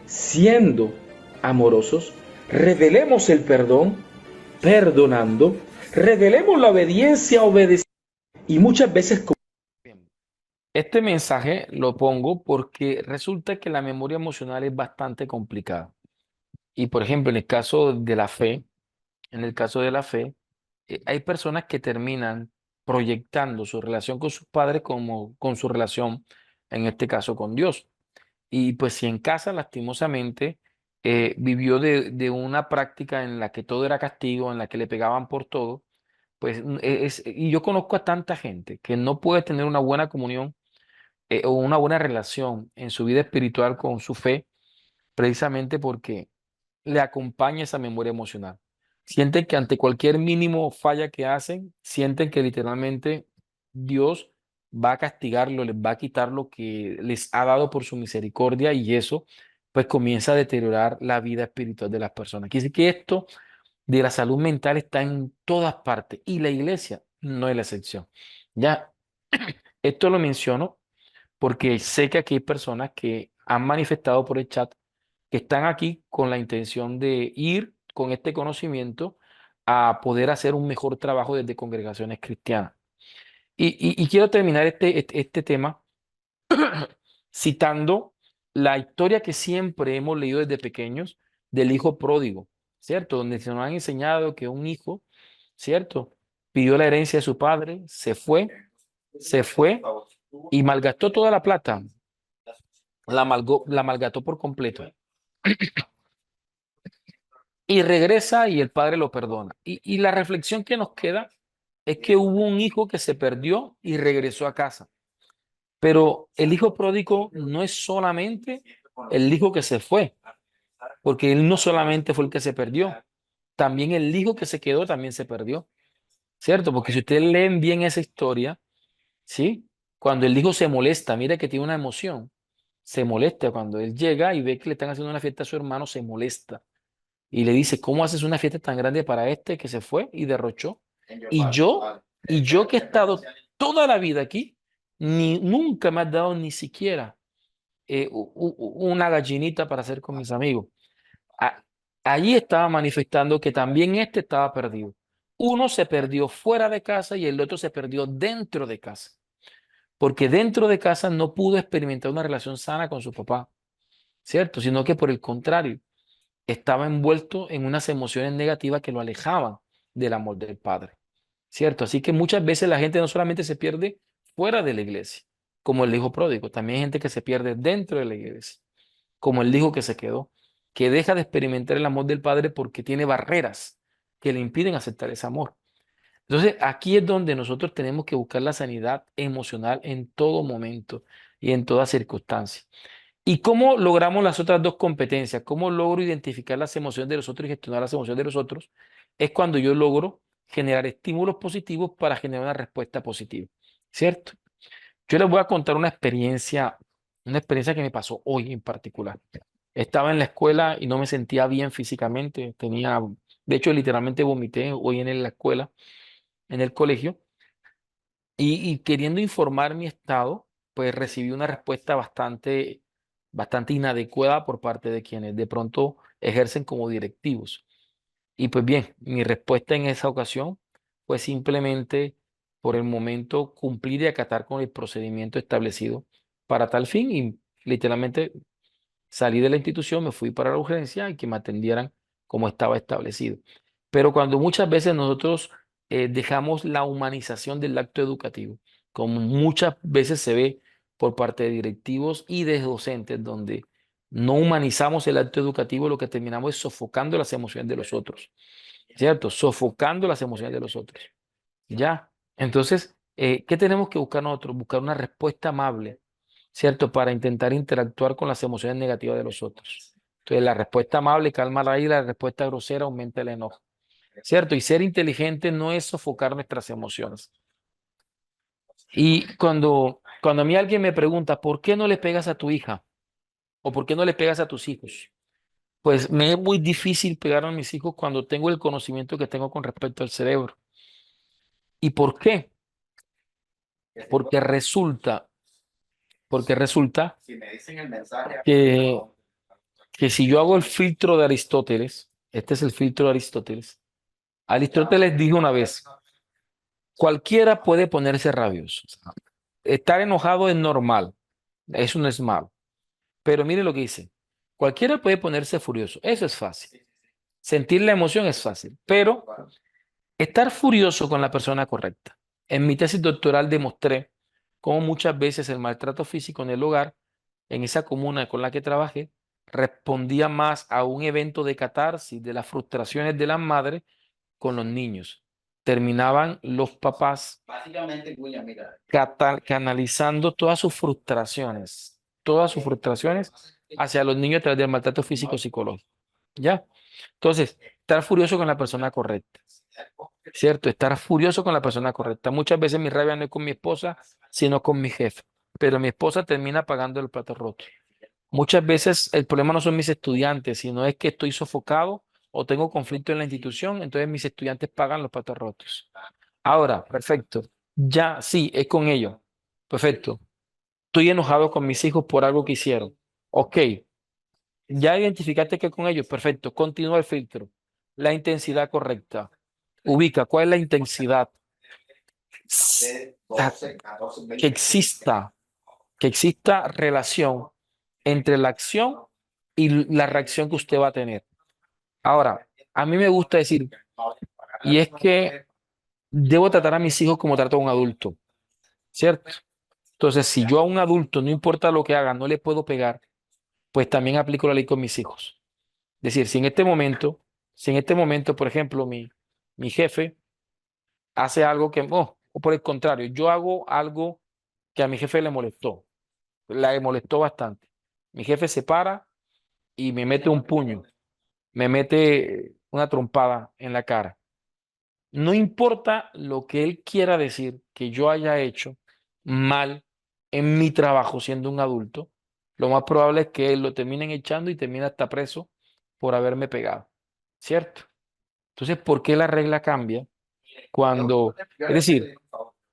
siendo amorosos, revelemos el perdón, perdonando, revelemos la obediencia, obedeciendo. Y muchas veces Este mensaje lo pongo porque resulta que la memoria emocional es bastante complicada. Y por ejemplo, en el caso de la fe, hay personas que terminan proyectando su relación con sus padres como con su relación, en este caso, con Dios. Y pues si en casa, lastimosamente, vivió de una práctica en la que todo era castigo, en la que le pegaban por todo, pues y yo conozco a tanta gente que no puede tener una buena comunión o una buena relación en su vida espiritual con su fe, precisamente porque le acompaña esa memoria emocional. Sienten que ante cualquier mínimo falla que hacen, sienten que literalmente Dios va a castigarlo, les va a quitar lo que les ha dado por su misericordia y eso pues comienza a deteriorar la vida espiritual de las personas. Quiere decir que esto de la salud mental está en todas partes y la iglesia no es la excepción. Ya, esto lo menciono porque sé que aquí hay personas que han manifestado por el chat que están aquí con la intención de ir con este conocimiento a poder hacer un mejor trabajo desde congregaciones cristianas. Y quiero terminar este tema citando la historia que siempre hemos leído desde pequeños del hijo pródigo, ¿cierto? Donde se nos han enseñado que un hijo, ¿cierto? Pidió la herencia de su padre, se fue y malgastó toda la plata, la malgastó por completo. Y regresa y el padre lo perdona. Y la reflexión que nos queda es que hubo un hijo que se perdió y regresó a casa. Pero el hijo pródigo no es solamente el hijo que se fue, porque él no solamente fue el que se perdió, también el hijo que se quedó también se perdió, ¿cierto? Porque si ustedes leen bien esa historia, ¿sí? Cuando el hijo se molesta, mira que tiene una emoción, se molesta cuando él llega y ve que le están haciendo una fiesta a su hermano, se molesta y le dice, ¿cómo haces una fiesta tan grande para este que se fue y derrochó? Y yo, y yo que he estado toda la vida aquí, nunca me has dado ni siquiera una gallinita para hacer con mis amigos. A- Allí estaba manifestando que también este estaba perdido. Uno se perdió fuera de casa y el otro se perdió dentro de casa, porque dentro de casa no pudo experimentar una relación sana con su papá, ¿cierto? Sino que por el contrario, estaba envuelto en unas emociones negativas que lo alejaban del amor del Padre, ¿cierto? Así que muchas veces la gente no solamente se pierde fuera de la iglesia, como el hijo pródigo, también hay gente que se pierde dentro de la iglesia, como el hijo que se quedó, que deja de experimentar el amor del Padre porque tiene barreras que le impiden aceptar ese amor. Entonces, aquí es donde nosotros tenemos que buscar la sanidad emocional en todo momento y en toda circunstancia. ¿Y cómo logramos las otras dos competencias? ¿Cómo logro identificar las emociones de los otros y gestionar las emociones de los otros? Es cuando yo logro generar estímulos positivos para generar una respuesta positiva, ¿cierto? Yo les voy a contar una experiencia que me pasó hoy en particular. Estaba en la escuela y no me sentía bien físicamente. De hecho, literalmente vomité hoy en la escuela, en el colegio, y queriendo informar mi estado, pues recibí una respuesta bastante inadecuada por parte de quienes de pronto ejercen como directivos. Y pues bien, mi respuesta en esa ocasión fue simplemente por el momento cumplir y acatar con el procedimiento establecido para tal fin y literalmente salí de la institución, me fui para la urgencia y que me atendieran como estaba establecido. Pero cuando muchas veces nosotros dejamos la humanización del acto educativo, como muchas veces se ve por parte de directivos y de docentes, donde no humanizamos el acto educativo, lo que terminamos es sofocando las emociones de los otros, ¿cierto? Sofocando las emociones de los otros. ¿Ya? Entonces, ¿qué tenemos que buscar nosotros? Buscar una respuesta amable, ¿cierto? Para intentar interactuar con las emociones negativas de los otros. Entonces, la respuesta amable calma la ira, la respuesta grosera aumenta el enojo, ¿cierto? Y ser inteligente no es sofocar nuestras emociones. Y cuando a mí alguien me pregunta, ¿por qué no le pegas a tu hija? ¿O por qué no le pegas a tus hijos? Pues me es muy difícil pegar a mis hijos cuando tengo el conocimiento que tengo con respecto al cerebro. ¿Y por qué? Porque resulta, porque resulta Si me dicen el mensaje, que, que si yo hago el filtro de Aristóteles, este es el filtro de Aristóteles, Aristóteles dijo una vez, cualquiera puede ponerse rabioso. O sea, estar enojado es normal, eso no es malo. Pero mire lo que dice, cualquiera puede ponerse furioso, eso es fácil. Sentir la emoción es fácil, pero estar furioso con la persona correcta. En mi tesis doctoral demostré cómo muchas veces el maltrato físico en el hogar, en esa comuna con la que trabajé, respondía más a un evento de catarsis de las frustraciones de las madres con los niños. terminaban los papás Básicamente, William, mira, canalizando todas sus frustraciones hacia los niños a través del maltrato físico psicológico. ¿Ya? Entonces, estar furioso con la persona correcta, ¿cierto? Estar furioso con la persona correcta. Muchas veces mi rabia no es con mi esposa, sino con mi jefe, pero mi esposa termina pagando el plato roto. Muchas veces el problema no son mis estudiantes, sino es que estoy sofocado o tengo conflicto en la institución, entonces mis estudiantes pagan los platos rotos. Ahora, perfecto. Ya, sí, es con ellos. Perfecto. Estoy enojado con mis hijos por algo que hicieron. Ok, ya identificaste que con ellos, perfecto. Continúa el filtro. La intensidad correcta. Ubica cuál es la intensidad de Ah, 12, 14, que 20. exista relación entre la acción y la reacción que usted va a tener. Ahora, a mí me gusta decir, y es que debo tratar a mis hijos como trato a un adulto, ¿cierto? Entonces, si yo a un adulto, no importa lo que haga, no le puedo pegar, pues también aplico la ley con mis hijos. Es decir, si en este momento, por ejemplo, mi jefe hace algo que, oh, o por el contrario, yo hago algo que a mi jefe le molestó, le molestó bastante. Mi jefe se para y me mete un puño, me mete una trompada en la cara. No importa lo que él quiera decir que yo haya hecho mal en mi trabajo siendo un adulto, lo más probable es que él lo terminen echando y termine hasta preso por haberme pegado, ¿cierto? Entonces, ¿por qué la regla cambia cuando, es decir,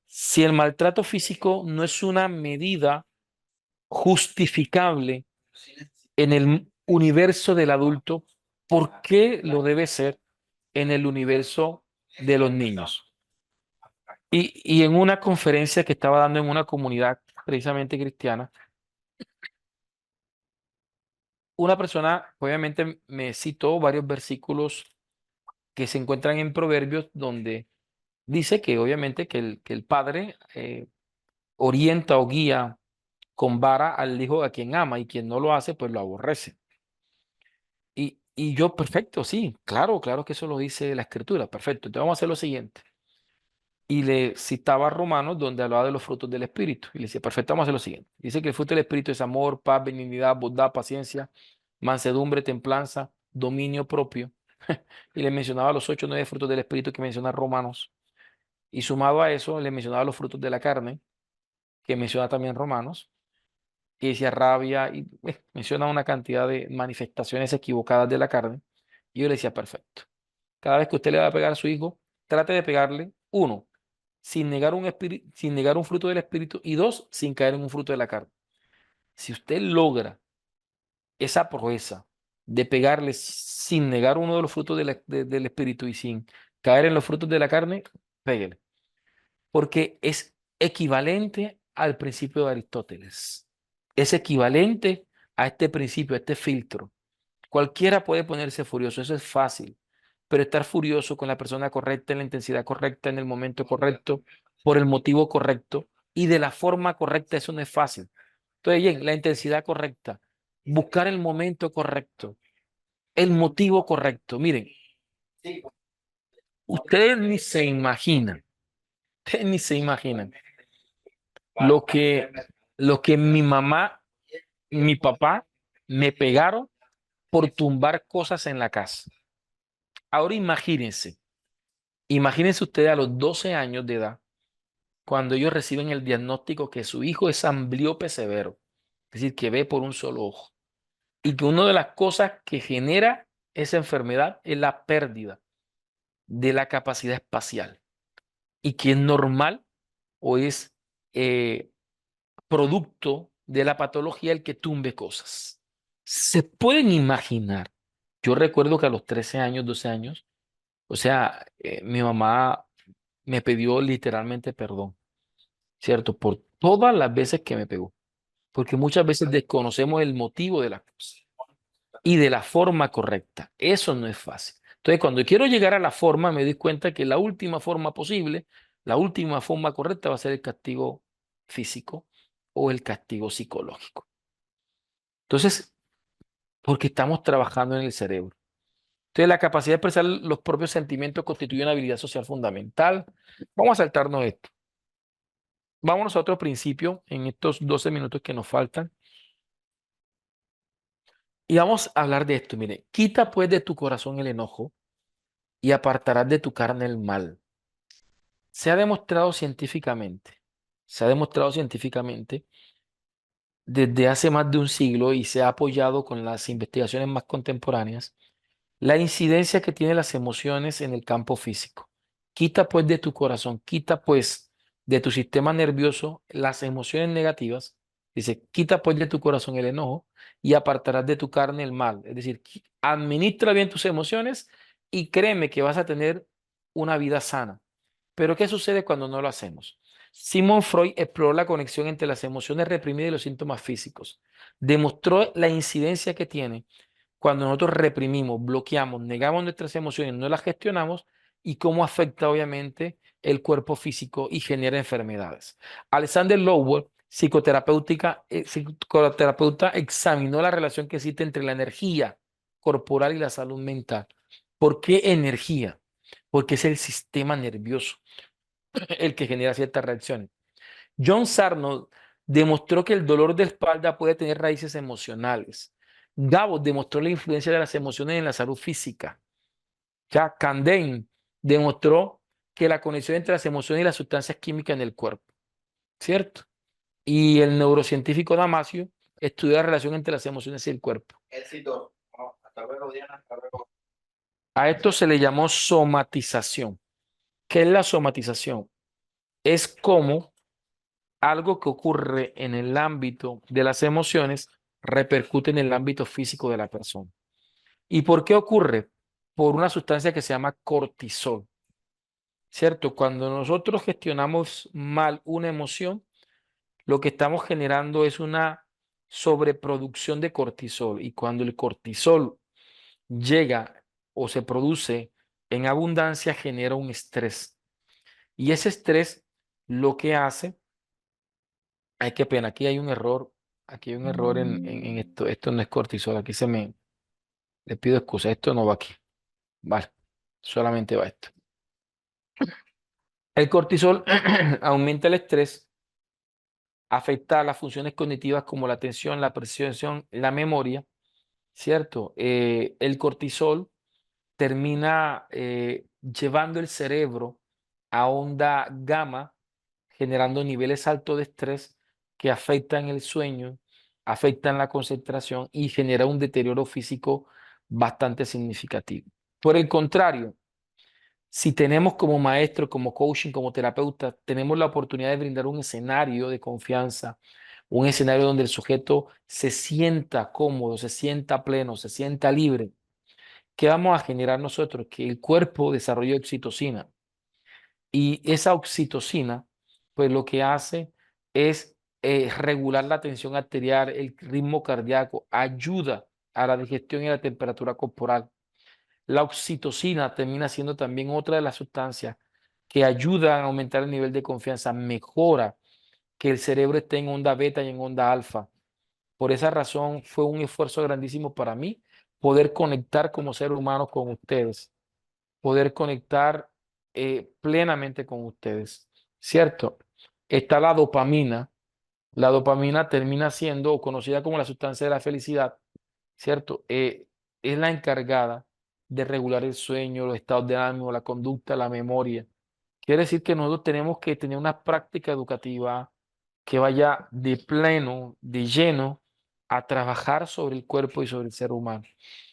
si el maltrato físico no es una medida justificable en el universo del adulto, ¿por qué lo debe ser en el universo de los niños? Y en una conferencia que estaba dando en una comunidad precisamente cristiana, una persona obviamente me citó varios versículos que se encuentran en Proverbios donde dice que obviamente que el padre orienta o guía con vara al hijo a quien ama y quien no lo hace, pues lo aborrece. Y yo, perfecto, sí, claro, claro que eso lo dice la escritura, perfecto. Entonces vamos a hacer lo siguiente. Y le citaba a Romanos donde hablaba de los frutos del Espíritu. Y le decía, perfecto, vamos a hacer lo siguiente. Dice que el fruto del Espíritu es amor, paz, benignidad, bondad, paciencia, mansedumbre, templanza, dominio propio. Y le mencionaba los 8 o 9 frutos del Espíritu que menciona Romanos. Y sumado a eso, le mencionaba los frutos de la carne, que menciona también Romanos. Y decía rabia, y menciona una cantidad de manifestaciones equivocadas de la carne. Y yo le decía, perfecto. Cada vez que usted le va a pegar a su hijo, trate de pegarle, uno, sin negar un sin negar un fruto del espíritu, y dos, sin caer en un fruto de la carne. Si usted logra esa proeza de pegarle sin negar uno de los frutos del espíritu y sin caer en los frutos de la carne, péguele. Porque es equivalente al principio de Aristóteles. Es equivalente a este principio, a este filtro. Cualquiera puede ponerse furioso, eso es fácil, pero estar furioso con la persona correcta, en la intensidad correcta, en el momento correcto, por el motivo correcto y de la forma correcta, eso no es fácil. Entonces, bien, la intensidad correcta, buscar el momento correcto, el motivo correcto. Miren, ustedes ni se imaginan, ustedes ni se imaginan lo que, lo que mi mamá, mi papá me pegaron por tumbar cosas en la casa. Ahora imagínense ustedes a los 12 años de edad, cuando ellos reciben el diagnóstico que su hijo es ambliope severo, es decir, que ve por un solo ojo, y que una de las cosas que genera esa enfermedad es la pérdida de la capacidad espacial, y que es normal o es eh, producto de la patología el que tumbe cosas. Se pueden imaginar. Yo recuerdo que a los 13 años, 12 años, o sea, mi mamá me pidió literalmente perdón, ¿cierto? Por todas las veces que me pegó, porque muchas veces desconocemos el motivo de las cosas y de la forma correcta. Eso no es fácil. Entonces, cuando quiero llegar a la forma, me doy cuenta que la última forma posible, la última forma correcta va a ser el castigo físico o el castigo psicológico. Entonces, porque estamos trabajando en el cerebro. Entonces, la capacidad de expresar los propios sentimientos constituye una habilidad social fundamental. Vamos a saltarnos esto. Vámonos a otro principio en estos 12 minutos que nos faltan. Y vamos a hablar de esto. Mire, quita pues de tu corazón el enojo y apartarás de tu carne el mal. Se ha demostrado científicamente, se ha demostrado científicamente desde hace más de un siglo y se ha apoyado con las investigaciones más contemporáneas la incidencia que tienen las emociones en el campo físico. Quita pues de tu corazón, quita pues de tu sistema nervioso las emociones negativas. Dice, quita pues de tu corazón el enojo y apartarás de tu carne el mal. Es decir, administra bien tus emociones y créeme que vas a tener una vida sana. Pero ¿qué sucede cuando no lo hacemos? Sigmund Freud exploró la conexión entre las emociones reprimidas y los síntomas físicos. Demostró la incidencia que tiene cuando nosotros reprimimos, bloqueamos, negamos nuestras emociones, no las gestionamos y cómo afecta obviamente el cuerpo físico y genera enfermedades. Alexander Lower, psicoterapeuta, examinó la relación que existe entre la energía corporal y la salud mental. ¿Por qué energía? Porque es el sistema nervioso el que genera ciertas reacciones. John Sarno demostró que el dolor de espalda puede tener raíces emocionales. Gabo demostró la influencia de las emociones en la salud física. Ya Candén demostró que la conexión entre las emociones y las sustancias químicas en el cuerpo, ¿cierto? Y el neurocientífico Damasio estudió la relación entre las emociones y el cuerpo. Éxito. No, hasta luego, Diana. Hasta luego. A esto se le llamó somatización. ¿Qué es la somatización? Es como algo que ocurre en el ámbito de las emociones repercute en el ámbito físico de la persona. ¿Y por qué ocurre? Por una sustancia que se llama cortisol, ¿cierto? Cuando nosotros gestionamos mal una emoción, lo que estamos generando es una sobreproducción de cortisol. Y cuando el cortisol llega o se produce en abundancia, genera un estrés. Y ese estrés lo que hace, ay, qué pena, aquí hay un error en esto. Esto no es cortisol, aquí le pido excusa, esto no va aquí. Vale, solamente va esto. El cortisol aumenta el estrés, afecta a las funciones cognitivas como la atención, la percepción, la memoria, ¿cierto? El cortisol termina llevando el cerebro a onda gamma, generando niveles altos de estrés que afectan el sueño, afectan la concentración y genera un deterioro físico bastante significativo. Por el contrario, si tenemos como maestro, como coaching, como terapeuta, tenemos la oportunidad de brindar un escenario de confianza, un escenario donde el sujeto se sienta cómodo, se sienta pleno, se sienta libre. ¿Qué vamos a generar nosotros? Que el cuerpo desarrolle oxitocina. Y esa oxitocina, pues lo que hace es regular la tensión arterial, el ritmo cardíaco, ayuda a la digestión y a la temperatura corporal. La oxitocina termina siendo también otra de las sustancias que ayudan a aumentar el nivel de confianza, mejora que el cerebro esté en onda beta y en onda alfa. Por esa razón fue un esfuerzo grandísimo para mí poder conectar como ser humano con ustedes, poder conectar plenamente con ustedes, ¿cierto? Está la dopamina. La dopamina termina siendo conocida como la sustancia de la felicidad, ¿cierto? Es la encargada de regular el sueño, los estados de ánimo, la conducta, la memoria. Quiere decir que nosotros tenemos que tener una práctica educativa que vaya de pleno, de lleno, a trabajar sobre el cuerpo y sobre el ser humano,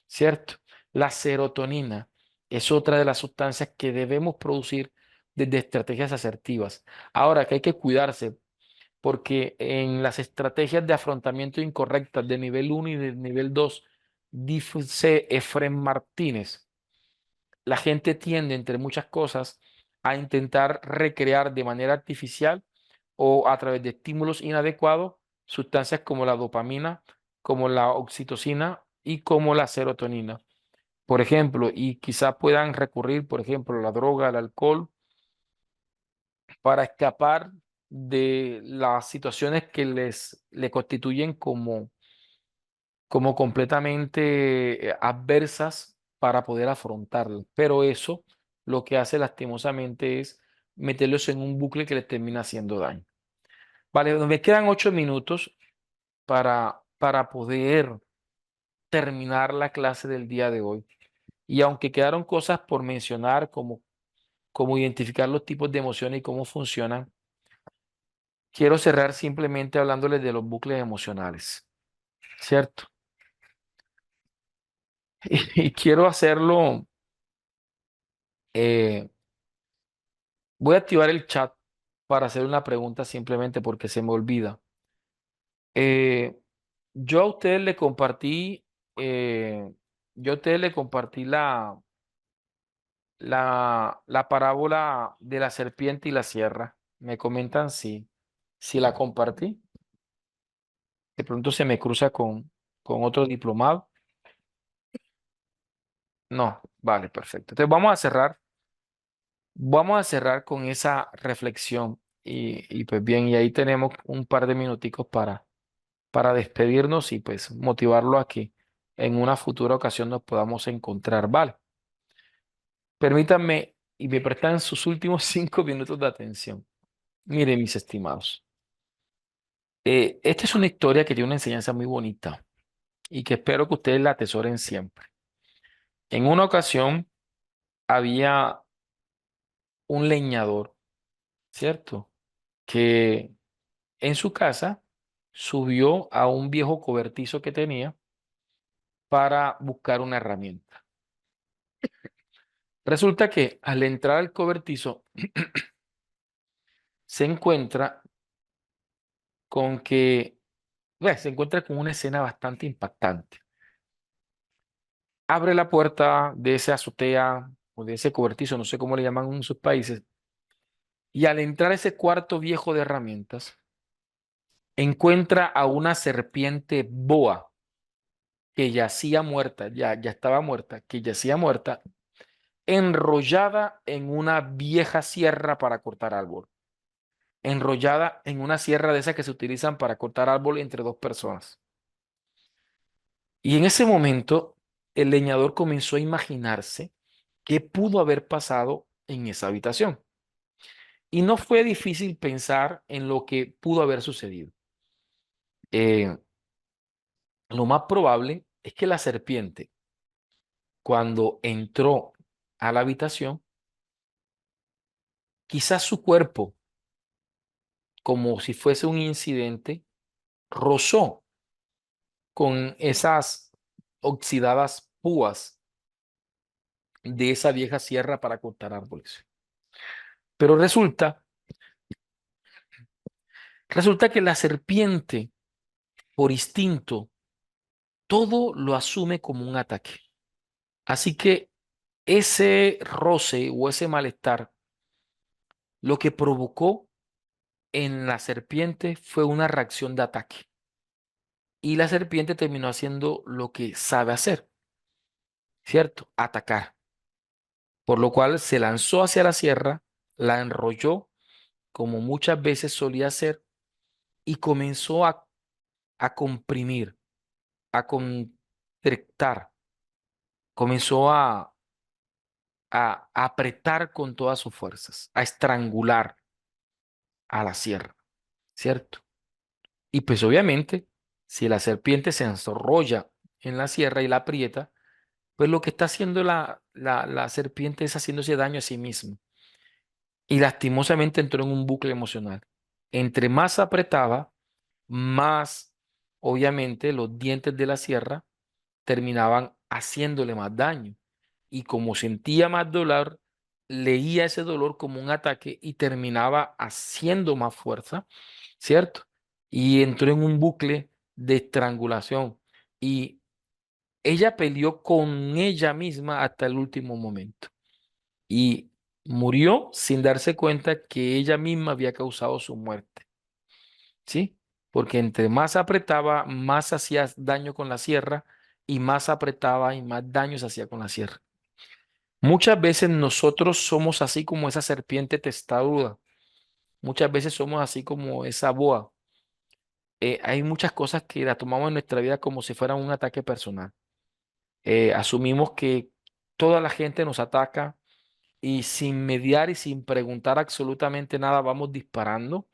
¿cierto? La serotonina es otra de las sustancias que debemos producir desde estrategias asertivas. Ahora que hay que cuidarse porque en las estrategias de afrontamiento incorrectas de nivel 1 y de nivel 2, dice Efrem Martínez, la gente tiende, entre muchas cosas, a intentar recrear de manera artificial o a través de estímulos inadecuados sustancias como la dopamina, como la oxitocina y como la serotonina. Por ejemplo, y quizás puedan recurrir, por ejemplo, a la droga, al alcohol, para escapar de las situaciones que le constituyen como completamente adversas para poder afrontarlo. Pero eso lo que hace lastimosamente es meterlos en un bucle que les termina haciendo daño. Vale, me quedan 8 minutos para poder terminar la clase del día de hoy. Y aunque quedaron cosas por mencionar, como identificar los tipos de emociones y cómo funcionan, quiero cerrar simplemente hablándoles de los bucles emocionales, ¿cierto? Y quiero hacerlo, eh, voy a activar el chat para hacer una pregunta simplemente porque se me olvida. Eh, yo a ustedes le compartí, eh, yo a ustedes le compartí la parábola de la serpiente y la sierra. Me comentan si la compartí. De pronto se me cruza con otro diplomado. No, vale, perfecto. Entonces vamos a cerrar con esa reflexión y pues bien, y ahí tenemos un par de minuticos para despedirnos y pues motivarlo a que en una futura ocasión nos podamos encontrar, ¿vale? Permítanme y me prestan sus últimos 5 minutos de atención. Miren, mis estimados, esta es una historia que tiene una enseñanza muy bonita y que espero que ustedes la atesoren siempre. En una ocasión había un leñador, ¿cierto? Que en su casa subió a un viejo cobertizo que tenía para buscar una herramienta. Resulta que al entrar al cobertizo se encuentra con que, se encuentra con una escena bastante impactante. Abre la puerta de esa azotea o de ese cobertizo, no sé cómo le llaman en sus países, y al entrar a ese cuarto viejo de herramientas, encuentra a una serpiente boa que yacía muerta, ya estaba muerta, que yacía muerta, enrollada en una vieja sierra para cortar árbol, enrollada en una sierra de esas que se utilizan para cortar árbol entre dos personas. Y en ese momento, el leñador comenzó a imaginarse qué pudo haber pasado en esa habitación. Y no fue difícil pensar en lo que pudo haber sucedido. Eh, lo más probable es que la serpiente, cuando entró a la habitación, quizás su cuerpo, como si fuese un incidente, rozó con esas oxidadas púas de esa vieja sierra para cortar árboles. Pero resulta que la serpiente, por instinto, todo lo asume como un ataque. Así que ese roce o ese malestar, lo que provocó en la serpiente fue una reacción de ataque. Y la serpiente terminó haciendo lo que sabe hacer, ¿cierto? Atacar. Por lo cual se lanzó hacia la sierra, la enrolló, como muchas veces solía hacer, y comenzó a comprimir, a contractar, comenzó a apretar con todas sus fuerzas, a estrangular a la sierra, ¿cierto? Y pues obviamente, si la serpiente se enrolla en la sierra y la aprieta, pues lo que está haciendo la serpiente es haciéndose daño a sí misma. Y lastimosamente entró en un bucle emocional. Entre más apretaba, más obviamente los dientes de la sierra terminaban haciéndole más daño. Y como sentía más dolor, leía ese dolor como un ataque y terminaba haciendo más fuerza, ¿cierto? Y entró en un bucle de estrangulación. Y ella peleó con ella misma hasta el último momento. Y murió sin darse cuenta que ella misma había causado su muerte, ¿sí? Porque entre más apretaba, más hacía daño con la sierra y más apretaba y más daños hacía con la sierra. Muchas veces nosotros somos así como esa serpiente testaruda. Muchas veces somos así como esa boa. Hay muchas cosas que las tomamos en nuestra vida como si fueran un ataque personal. Asumimos que toda la gente nos ataca y sin mediar y sin preguntar absolutamente nada, vamos disparando,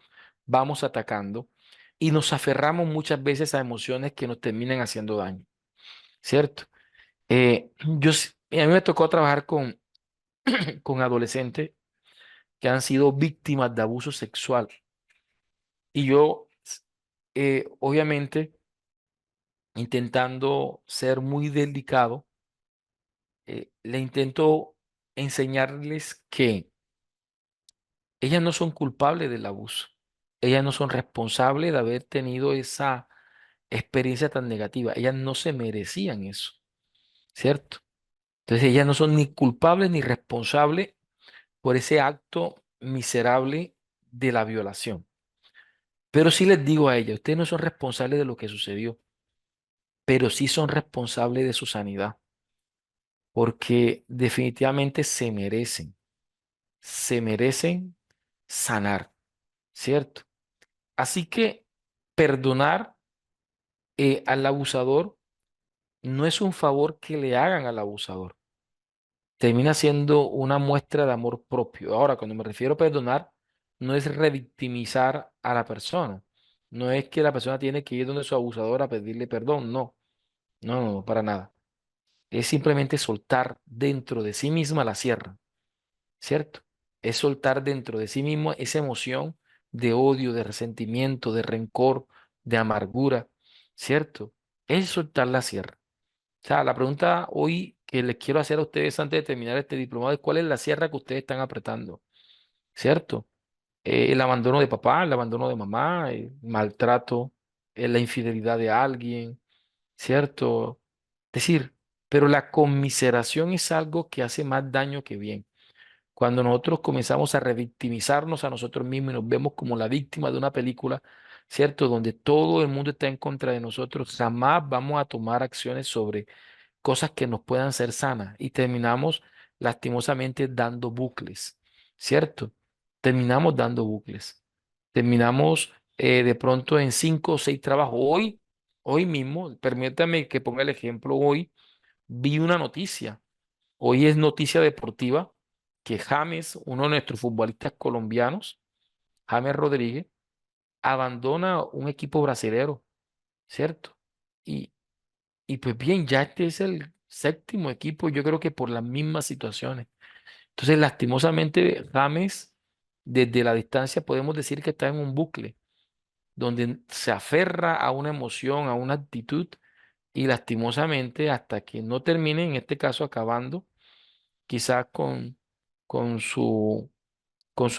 vamos atacando y nos aferramos muchas veces a emociones que nos terminan haciendo daño, ¿cierto? A mí me tocó trabajar con adolescentes que han sido víctimas de abuso sexual y yo, obviamente, intentando ser muy delicado, le intento enseñarles que ellas no son culpables del abuso. Ellas no son responsables de haber tenido esa experiencia tan negativa. Ellas no se merecían eso, ¿cierto? Entonces ellas no son ni culpables ni responsables por ese acto miserable de la violación. Pero sí les digo a ellas, ustedes no son responsables de lo que sucedió, pero sí son responsables de su sanidad, porque definitivamente se merecen sanar, ¿cierto? Así que perdonar al abusador no es un favor que le hagan al abusador, termina siendo una muestra de amor propio. Ahora, cuando me refiero a perdonar, no es revictimizar a la persona, no es que la persona tiene que ir donde su abusador a pedirle perdón, no, no, no, para nada. Es simplemente soltar dentro de sí misma la sierra, ¿cierto? Es soltar dentro de sí mismo esa emoción de odio, de resentimiento, de rencor, de amargura, ¿cierto? Es soltar la sierra. O sea, la pregunta hoy que les quiero hacer a ustedes antes de terminar este diplomado es cuál es la sierra que ustedes están apretando, ¿cierto? El abandono de papá, el abandono de mamá, el maltrato, la infidelidad de alguien, ¿cierto? Es decir, pero la conmiseración es algo que hace más daño que bien. Cuando nosotros comenzamos a revictimizarnos a nosotros mismos y nos vemos como la víctima de una película, ¿cierto? Donde todo el mundo está en contra de nosotros, jamás vamos a tomar acciones sobre cosas que nos puedan ser sanas y terminamos lastimosamente dando bucles, ¿cierto? Terminamos dando bucles. Terminamos de pronto en 5 o 6 trabajos. Hoy mismo, permítame que ponga el ejemplo, hoy vi una noticia. Hoy es noticia deportiva que James, uno de nuestros futbolistas colombianos, James Rodríguez, abandona un equipo brasilero, ¿cierto? Y, y pues bien, ya este es el séptimo equipo, yo creo que por las mismas situaciones. Entonces, lastimosamente, James, desde la distancia podemos decir que está en un bucle donde se aferra a una emoción, a una actitud, y lastimosamente, hasta que no termine, en este caso, acabando quizás con con su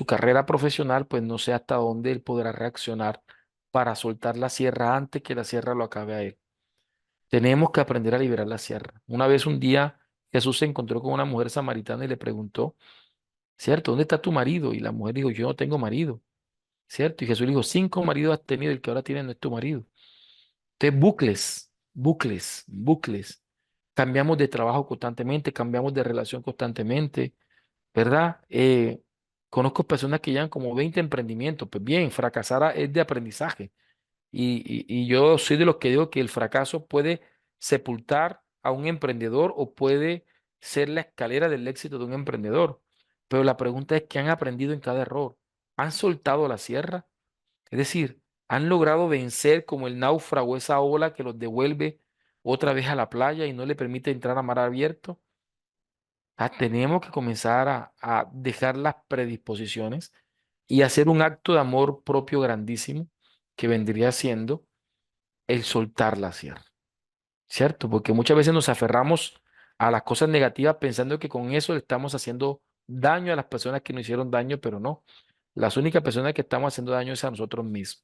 carrera profesional, pues no sé hasta dónde él podrá reaccionar para soltar la sierra antes que la sierra lo acabe a él. Tenemos que aprender a liberar la sierra. Una vez, un día, Jesús se encontró con una mujer samaritana y le preguntó, ¿cierto? ¿Dónde está tu marido? Y la mujer dijo, yo no tengo marido, ¿cierto? Y Jesús le dijo, 5 maridos has tenido, el que ahora tienes no es tu marido. Entonces, bucles, bucles, bucles. Cambiamos de trabajo constantemente, cambiamos de relación constantemente, ¿verdad? Conozco personas que llevan como 20 emprendimientos. Pues bien, es de aprendizaje. Y yo soy de los que digo que el fracaso puede sepultar a un emprendedor o puede ser la escalera del éxito de un emprendedor. Pero la pregunta es, ¿qué han aprendido en cada error? ¿Han soltado la sierra? Es decir, ¿han logrado vencer como el náufrago esa ola que los devuelve otra vez a la playa y no le permite entrar a mar abierto? Tenemos que comenzar a dejar las predisposiciones y hacer un acto de amor propio grandísimo que vendría siendo el soltar la sierra, ¿cierto? Porque muchas veces nos aferramos a las cosas negativas pensando que con eso le estamos haciendo daño a las personas que nos hicieron daño, pero no. Las únicas personas que estamos haciendo daño es a nosotros mismos.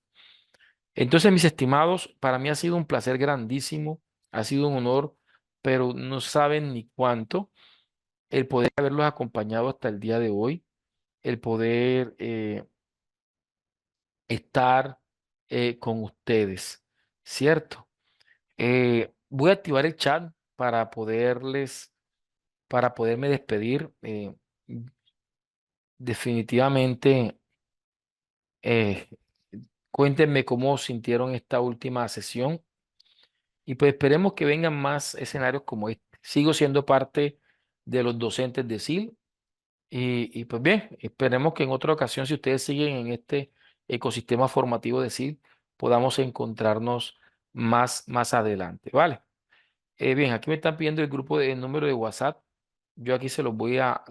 Entonces, mis estimados, para mí ha sido un placer grandísimo, ha sido un honor, pero no saben ni cuánto el poder haberlos acompañado hasta el día de hoy, el poder estar con ustedes, ¿cierto? Voy a activar el chat para poderme despedir. Definitivamente, eh, cuéntenme cómo sintieron esta última sesión y pues esperemos que vengan más escenarios como este. Sigo siendo parte de los docentes de SIL. Y pues bien, esperemos que en otra ocasión, si ustedes siguen en este ecosistema formativo de SIL, podamos encontrarnos más adelante, ¿vale? Bien, aquí me están pidiendo el número de WhatsApp. Yo aquí se los voy a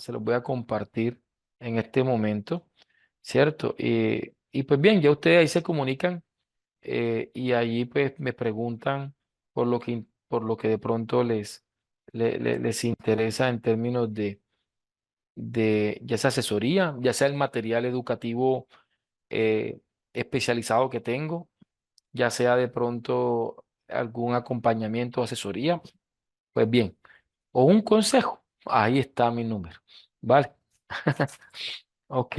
compartir en este momento, ¿cierto? Y pues bien, ya ustedes ahí se comunican y allí pues me preguntan por lo que de pronto les interesa en términos de ya sea asesoría, ya sea el material educativo eh, especializado que tengo, ya sea de pronto algún acompañamiento o asesoría, pues bien, o un consejo, ahí está mi número, ¿vale? Ok,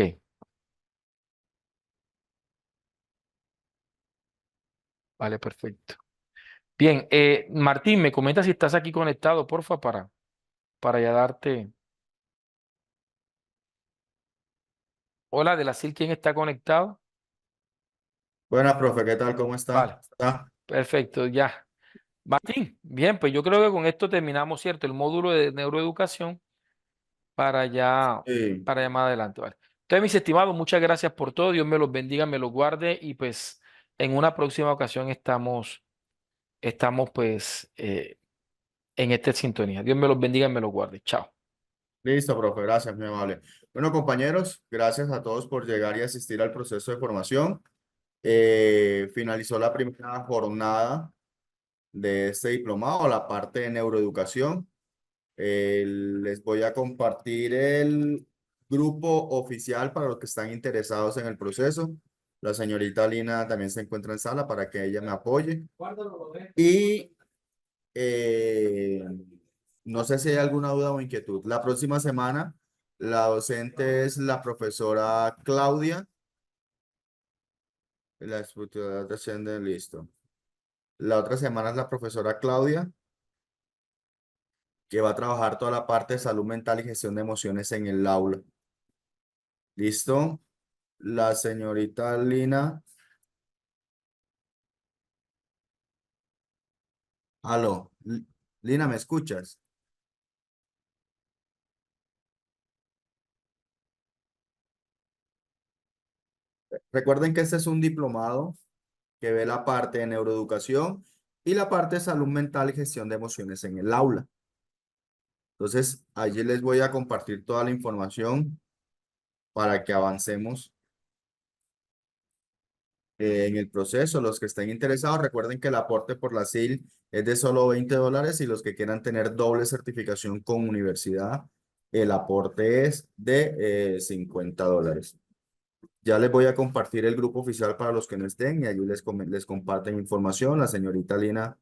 vale, perfecto. Bien, Martín, me comenta si estás aquí conectado, porfa, para ya darte. Hola, de la SIL, ¿quién está conectado? Buenas, profe, ¿qué tal? ¿Cómo Vale, está? ¿Está? perfecto, ya. Martín, bien, pues yo creo que con esto terminamos, ¿cierto? El módulo de neuroeducación para ya, Sí, para ya más adelante, ¿vale? Entonces, mis estimados, muchas gracias por todo. Dios me los bendiga, me los guarde y pues en una próxima ocasión estamos pues en esta sintonía. Dios me los bendiga y me los guarde. Chao. listo, profe, gracias, muy amable. Bueno, compañeros, gracias a todos por llegar y asistir al proceso de formación. Finalizó la primera jornada de este diplomado, la parte de neuroeducación. Les voy a compartir el grupo oficial para los que están interesados en el proceso. La señorita Lina también se encuentra en sala para que ella me apoye. Y Eh, no sé si hay alguna duda o inquietud. La próxima semana, la docente es la profesora Claudia. La estructura de listo. La otra semana es la profesora Claudia, que va a trabajar toda la parte de salud mental y gestión de emociones en el aula. ¿Listo? La señorita Lina. Aló. Lina, ¿me escuchas? Recuerden que este es un diplomado que ve la parte de neuroeducación y la parte de salud mental y gestión de emociones en el aula. Entonces, allí les voy a compartir toda la información para que avancemos en el proceso. Los que estén interesados, recuerden que el aporte por la SIL es de solo $20 y los que quieran tener doble certificación con universidad, el aporte es de $50. Ya les voy a compartir el grupo oficial para los que no estén y allí les comparten información. La señorita Lina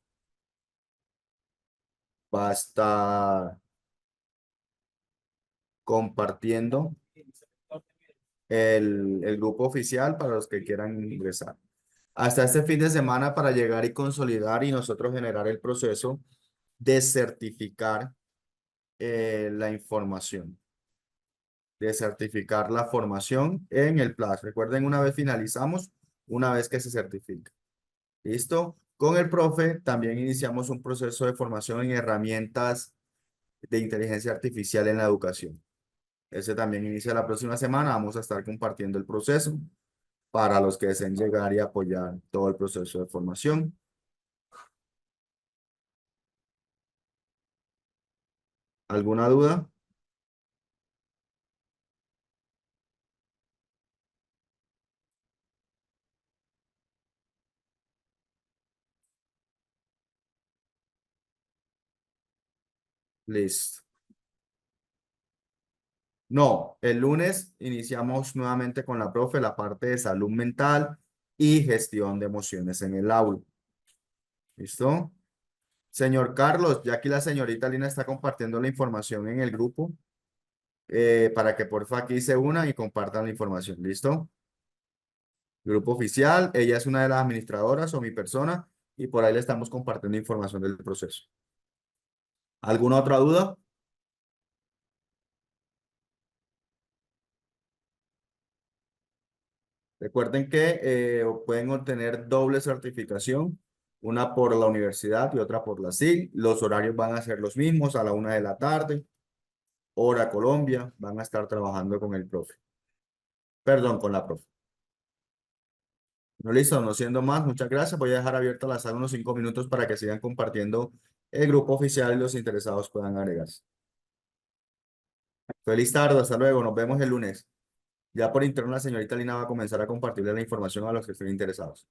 va a estar compartiendo el grupo oficial para los que quieran ingresar. Hasta este fin de semana para llegar y consolidar y nosotros generar el proceso de certificar la información, de certificar la formación en el plazo. Recuerden, una vez finalizamos, una vez que se certifica. ¿Listo? Con el profe también iniciamos un proceso de formación en herramientas de inteligencia artificial en la educación. Ese también inicia la próxima semana. Vamos a estar compartiendo el proceso para los que deseen llegar y apoyar todo el proceso de formación. ¿Alguna duda? Listo. No, el lunes iniciamos nuevamente con la profe la parte de salud mental y gestión de emociones en el aula. ¿Listo? Señor Carlos, ya aquí la señorita Lina está compartiendo la información en el grupo para que porfa aquí se unan y compartan la información. ¿Listo? Grupo oficial, ella es una de las administradoras o mi persona y por ahí le estamos compartiendo información del proceso. ¿Alguna otra duda? Recuerden que pueden obtener doble certificación, una por la universidad y otra por la SIL. Los horarios van a ser los mismos a la 1 de la tarde. Hora Colombia, van a estar trabajando con el profe. Perdón, con la profe. No, listo, no siendo más, muchas gracias. Voy a dejar abierta la sala unos 5 minutos para que sigan compartiendo el grupo oficial y los interesados puedan agregarse. Feliz tarde, hasta luego, nos vemos el lunes. Ya por interno la señorita Lina va a comenzar a compartirle la información a los que estén interesados.